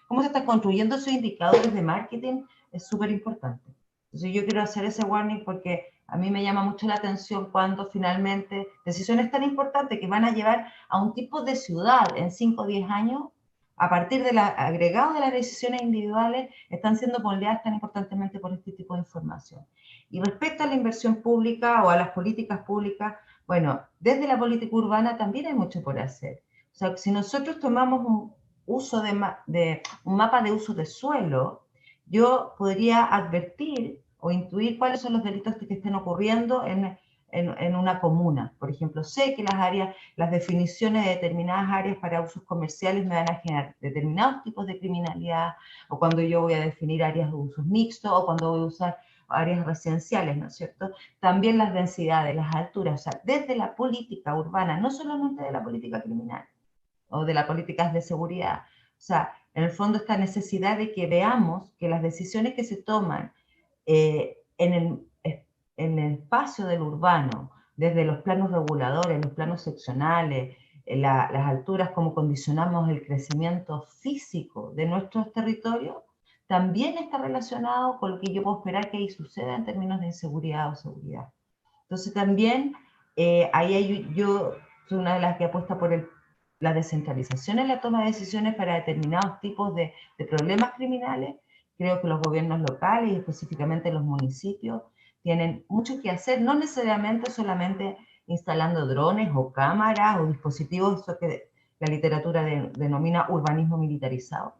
cómo se están construyendo esos indicadores de marketing es súper importante. Entonces, yo quiero hacer ese warning porque a mí me llama mucho la atención cuando finalmente decisiones tan importantes que van a llevar a un tipo de ciudad en 5 o 10 años a partir del agregado de las decisiones individuales, están siendo moldeadas tan importantemente por este tipo de información. Y respecto a la inversión pública o a las políticas públicas, bueno, desde la política urbana también hay mucho por hacer. O sea, si nosotros tomamos un mapa de uso de suelo, yo podría advertir o intuir cuáles son los delitos que estén ocurriendo en una comuna. Por ejemplo, sé que las definiciones de determinadas áreas para usos comerciales me van a generar determinados tipos de criminalidad, o cuando yo voy a definir áreas de usos mixtos, o cuando voy a usar áreas residenciales, ¿no es cierto? También las densidades, las alturas, o sea, desde la política urbana, no solamente de la política criminal, o de las políticas de seguridad. O sea, en el fondo esta necesidad de que veamos que las decisiones que se toman en el espacio del urbano, desde los planos reguladores, los planos seccionales, las alturas, cómo condicionamos el crecimiento físico de nuestros territorios, también está relacionado con lo que yo puedo esperar que ahí suceda en términos de inseguridad o seguridad. Entonces también yo soy una de las que apuesta por la descentralización en la toma de decisiones para determinados tipos de problemas criminales. Creo que los gobiernos locales y específicamente los municipios tienen mucho que hacer, no necesariamente solamente instalando drones o cámaras o dispositivos, eso que la literatura denomina urbanismo militarizado,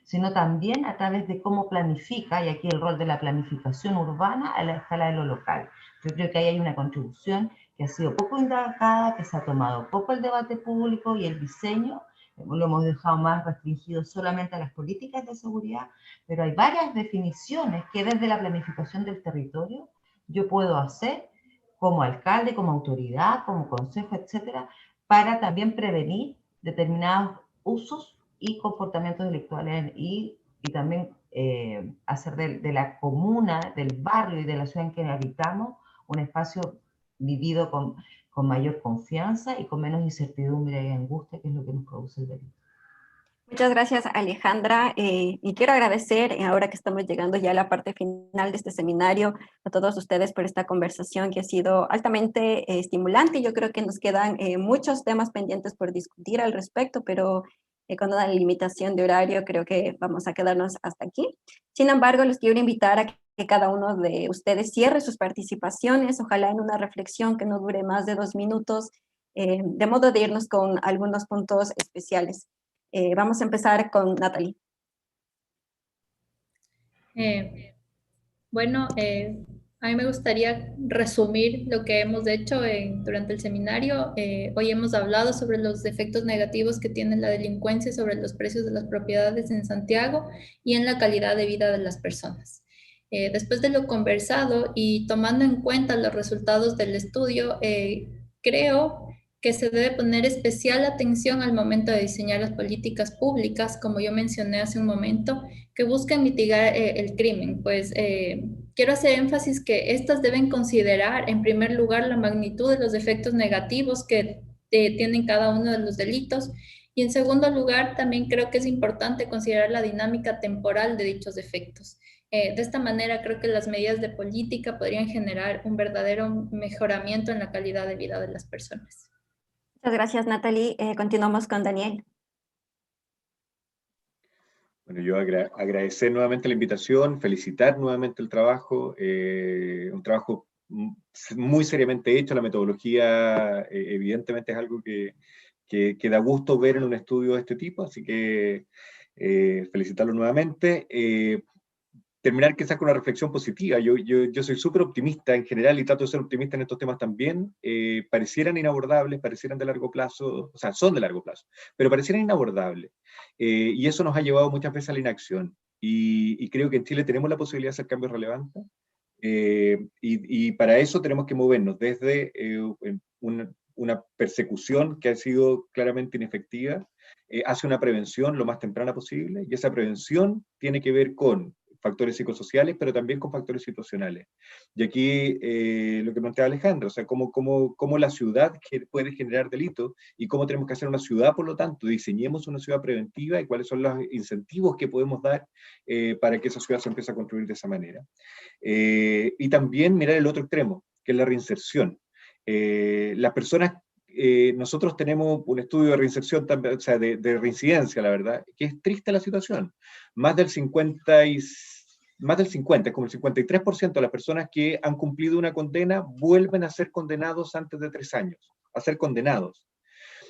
sino también a través de cómo planifica, y aquí el rol de la planificación urbana a la escala de lo local. Yo creo que ahí hay una contribución que ha sido poco indagada, que se ha tomado poco el debate público y el diseño, lo hemos dejado más restringido solamente a las políticas de seguridad, pero hay varias definiciones que desde la planificación del territorio yo puedo hacer como alcalde, como autoridad, como consejo, etcétera, para también prevenir determinados usos y comportamientos delictuales y también hacer de la comuna, del barrio y de la ciudad en que habitamos un espacio vivido con mayor confianza y con menos incertidumbre y angustia, que es lo que nos produce el delito. Muchas gracias, Alejandra. Y quiero agradecer, ahora que estamos llegando ya a la parte final de este seminario, a todos ustedes por esta conversación que ha sido altamente estimulante. Yo creo que nos quedan muchos temas pendientes por discutir al respecto, pero con una limitación de horario creo que vamos a quedarnos hasta aquí. Sin embargo, los quiero invitar a que cada uno de ustedes cierre sus participaciones, ojalá en una reflexión que no dure más de 2 minutos, de modo de irnos con algunos puntos especiales. Vamos a empezar con Natalie. A mí me gustaría resumir lo que hemos hecho durante el seminario. Hoy hemos hablado sobre los efectos negativos que tiene la delincuencia sobre los precios de las propiedades en Santiago y en la calidad de vida de las personas. Después de lo conversado y tomando en cuenta los resultados del estudio, creo que se debe poner especial atención al momento de diseñar las políticas públicas, como yo mencioné hace un momento, que buscan mitigar el crimen. Pues quiero hacer énfasis que estas deben considerar, en primer lugar, la magnitud de los efectos negativos que tienen cada uno de los delitos, y en segundo lugar, también creo que es importante considerar la dinámica temporal de dichos efectos. De esta manera, creo que las medidas de política podrían generar un verdadero mejoramiento en la calidad de vida de las personas. Muchas gracias, Natalie. Continuamos con Daniel. Bueno, yo agradecer nuevamente la invitación, felicitar nuevamente el trabajo, un trabajo muy seriamente hecho. La metodología evidentemente es algo que da gusto ver en un estudio de este tipo, así que felicitarlo nuevamente. Terminar quizás con una reflexión positiva. Yo soy súper optimista en general y trato de ser optimista en estos temas también. Parecieran inabordables, parecieran de largo plazo, o sea, son de largo plazo, pero parecieran inabordables. Y eso nos ha llevado muchas veces a la inacción. Y creo que en Chile tenemos la posibilidad de hacer cambios relevantes. Y para eso tenemos que movernos desde una persecución que ha sido claramente inefectiva hacia una prevención lo más temprana posible. Y esa prevención tiene que ver con factores psicosociales, pero también con factores situacionales. Y aquí lo que planteaba Alejandra, o sea, cómo la ciudad puede generar delitos y cómo tenemos que hacer una ciudad, por lo tanto, diseñemos una ciudad preventiva y cuáles son los incentivos que podemos dar para que esa ciudad se empiece a construir de esa manera. Y también mirar el otro extremo, que es la reinserción. Las personas nosotros tenemos un estudio de reinserción, también, o sea, de reincidencia, la verdad, que es triste la situación. Más del 50, como el 53% de las personas que han cumplido una condena vuelven a ser condenados antes de 3 años, a ser condenados.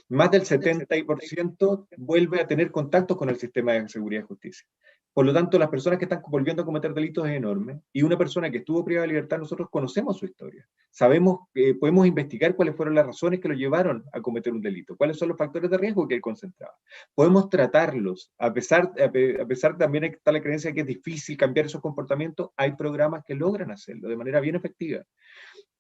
Más del 70% vuelve a tener contacto con el sistema de seguridad y justicia. Por lo tanto, las personas que están volviendo a cometer delitos es enorme, y una persona que estuvo privada de libertad, nosotros conocemos su historia. Sabemos, podemos investigar cuáles fueron las razones que lo llevaron a cometer un delito, cuáles son los factores de riesgo que él concentraba. Podemos tratarlos, a pesar también está la creencia de que es difícil cambiar esos comportamientos, hay programas que logran hacerlo de manera bien efectiva.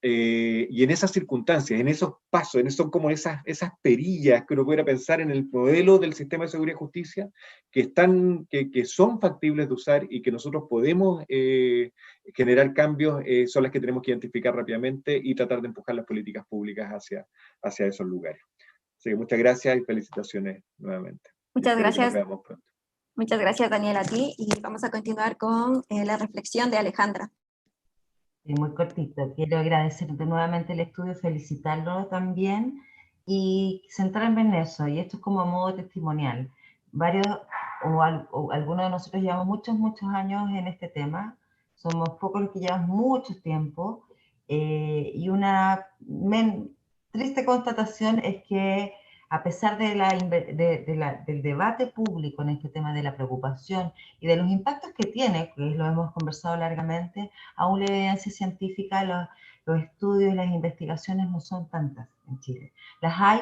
Y en esas circunstancias, en esos pasos, son como esas perillas que uno pudiera pensar en el modelo del sistema de seguridad y justicia, que son factibles de usar y que nosotros podemos generar cambios, son las que tenemos que identificar rápidamente y tratar de empujar las políticas públicas hacia esos lugares. Así que muchas gracias y felicitaciones nuevamente. Muchas gracias. Nos vemos pronto. Muchas gracias, Daniel, a ti, y vamos a continuar con la reflexión de Alejandra. Muy cortito. Quiero agradecerte nuevamente el estudio, felicitarlo también y centrarme en eso. Y esto es como a modo testimonial. Algunos de nosotros llevamos muchos años en este tema. Somos pocos los que llevamos mucho tiempo. Y una triste constatación es que a pesar del debate público en este tema de la preocupación y de los impactos que tiene, que lo hemos conversado largamente, aún la evidencia científica, los estudios y las investigaciones no son tantas en Chile. Las hay,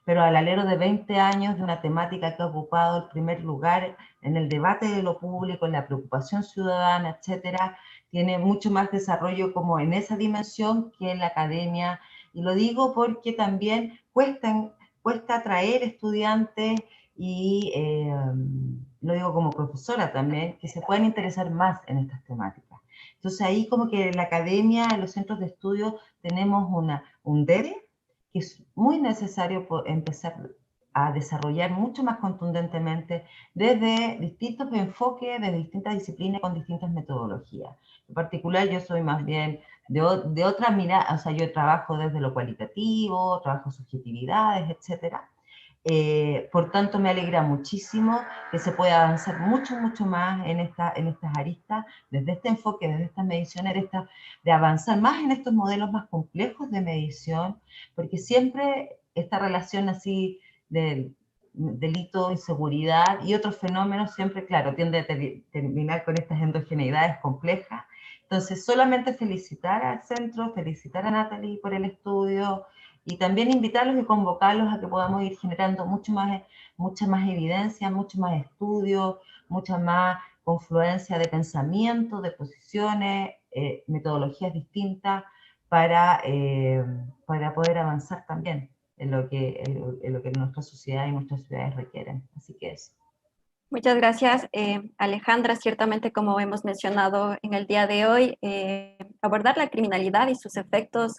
pero al alero de 20 años de una temática que ha ocupado el primer lugar en el debate de lo público, en la preocupación ciudadana, etcétera, tiene mucho más desarrollo como en esa dimensión que en la academia. Y lo digo porque también cuesta atraer estudiantes y lo digo como profesora también, que se puedan interesar más en estas temáticas. Entonces ahí como que en la academia, en los centros de estudio, tenemos un debe que es muy necesario empezar a desarrollar mucho más contundentemente desde distintos enfoques, desde distintas disciplinas con distintas metodologías. En particular yo soy más bien de otra mirada, o sea, yo trabajo desde lo cualitativo, trabajo subjetividades, etcétera. Por tanto, me alegra muchísimo que se pueda avanzar mucho más en estas aristas, desde este enfoque, desde estas mediciones, de avanzar más en estos modelos más complejos de medición, porque siempre esta relación así de delito, inseguridad y otros fenómenos siempre, claro, tiende a terminar con estas endogeneidades complejas. Entonces, solamente felicitar al centro, felicitar a Natalie por el estudio, y también invitarlos y convocarlos a que podamos ir generando mucha más evidencia, mucho más estudios, mucha más confluencia de pensamiento, de posiciones, metodologías distintas para poder avanzar también en lo que nuestra sociedad y nuestras ciudades requieren. Así que eso. Muchas gracias, Alejandra. Ciertamente, como hemos mencionado en el día de hoy, abordar la criminalidad y sus efectos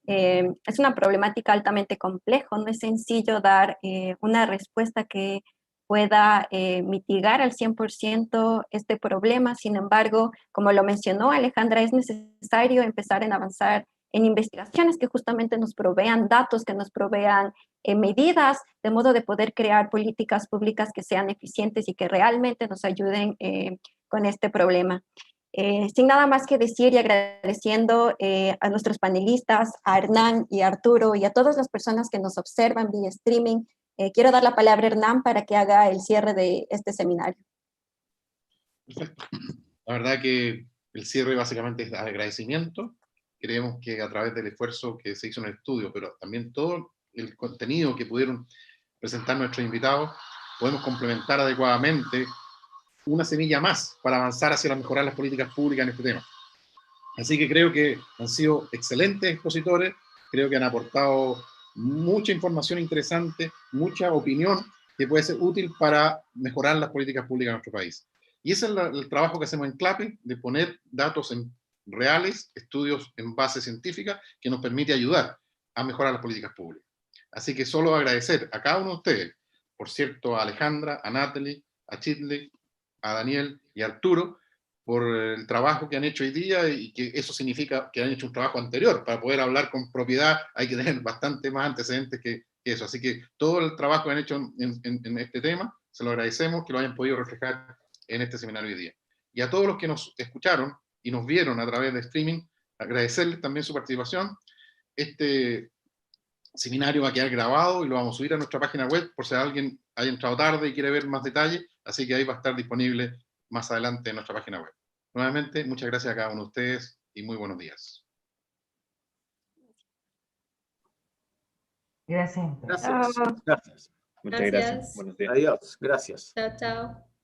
es una problemática altamente compleja. No es sencillo dar una respuesta que pueda mitigar al 100% este problema. Sin embargo, como lo mencionó Alejandra, es necesario empezar en avanzar en investigaciones que justamente nos provean datos, que nos provean medidas, de modo de poder crear políticas públicas que sean eficientes y que realmente nos ayuden con este problema. Sin nada más que decir y agradeciendo a nuestros panelistas, a Hernán y a Arturo y a todas las personas que nos observan vía streaming, quiero dar la palabra a Hernán para que haga el cierre de este seminario. Perfecto. La verdad que el cierre básicamente es agradecimiento. Creemos que a través del esfuerzo que se hizo en el estudio, pero también todo el contenido que pudieron presentar nuestros invitados, podemos complementar adecuadamente una semilla más para avanzar hacia mejorar las políticas públicas en este tema. Así que creo que han sido excelentes expositores, creo que han aportado mucha información interesante, mucha opinión que puede ser útil para mejorar las políticas públicas en nuestro país. Y ese es el trabajo que hacemos en CLAPE, de poner datos reales, estudios en base científica, que nos permite ayudar a mejorar las políticas públicas. Así que solo agradecer a cada uno de ustedes, por cierto, a Alejandra, a Natalie, a Chitley, a Daniel y a Arturo, por el trabajo que han hecho hoy día, y que eso significa que han hecho un trabajo anterior. Para poder hablar con propiedad hay que tener bastante más antecedentes que eso. Así que todo el trabajo que han hecho en este tema, se lo agradecemos que lo hayan podido reflejar en este seminario hoy día. Y a todos los que nos escucharon y nos vieron a través de streaming, agradecerles también su participación. Este seminario va a quedar grabado y lo vamos a subir a nuestra página web por si alguien haya entrado tarde y quiere ver más detalles, así que ahí va a estar disponible más adelante en nuestra página web. Nuevamente, muchas gracias a cada uno de ustedes y muy buenos días. Gracias. Gracias. Gracias. Muchas gracias. Gracias. Buenos días. Adiós. Gracias. Chao, chao.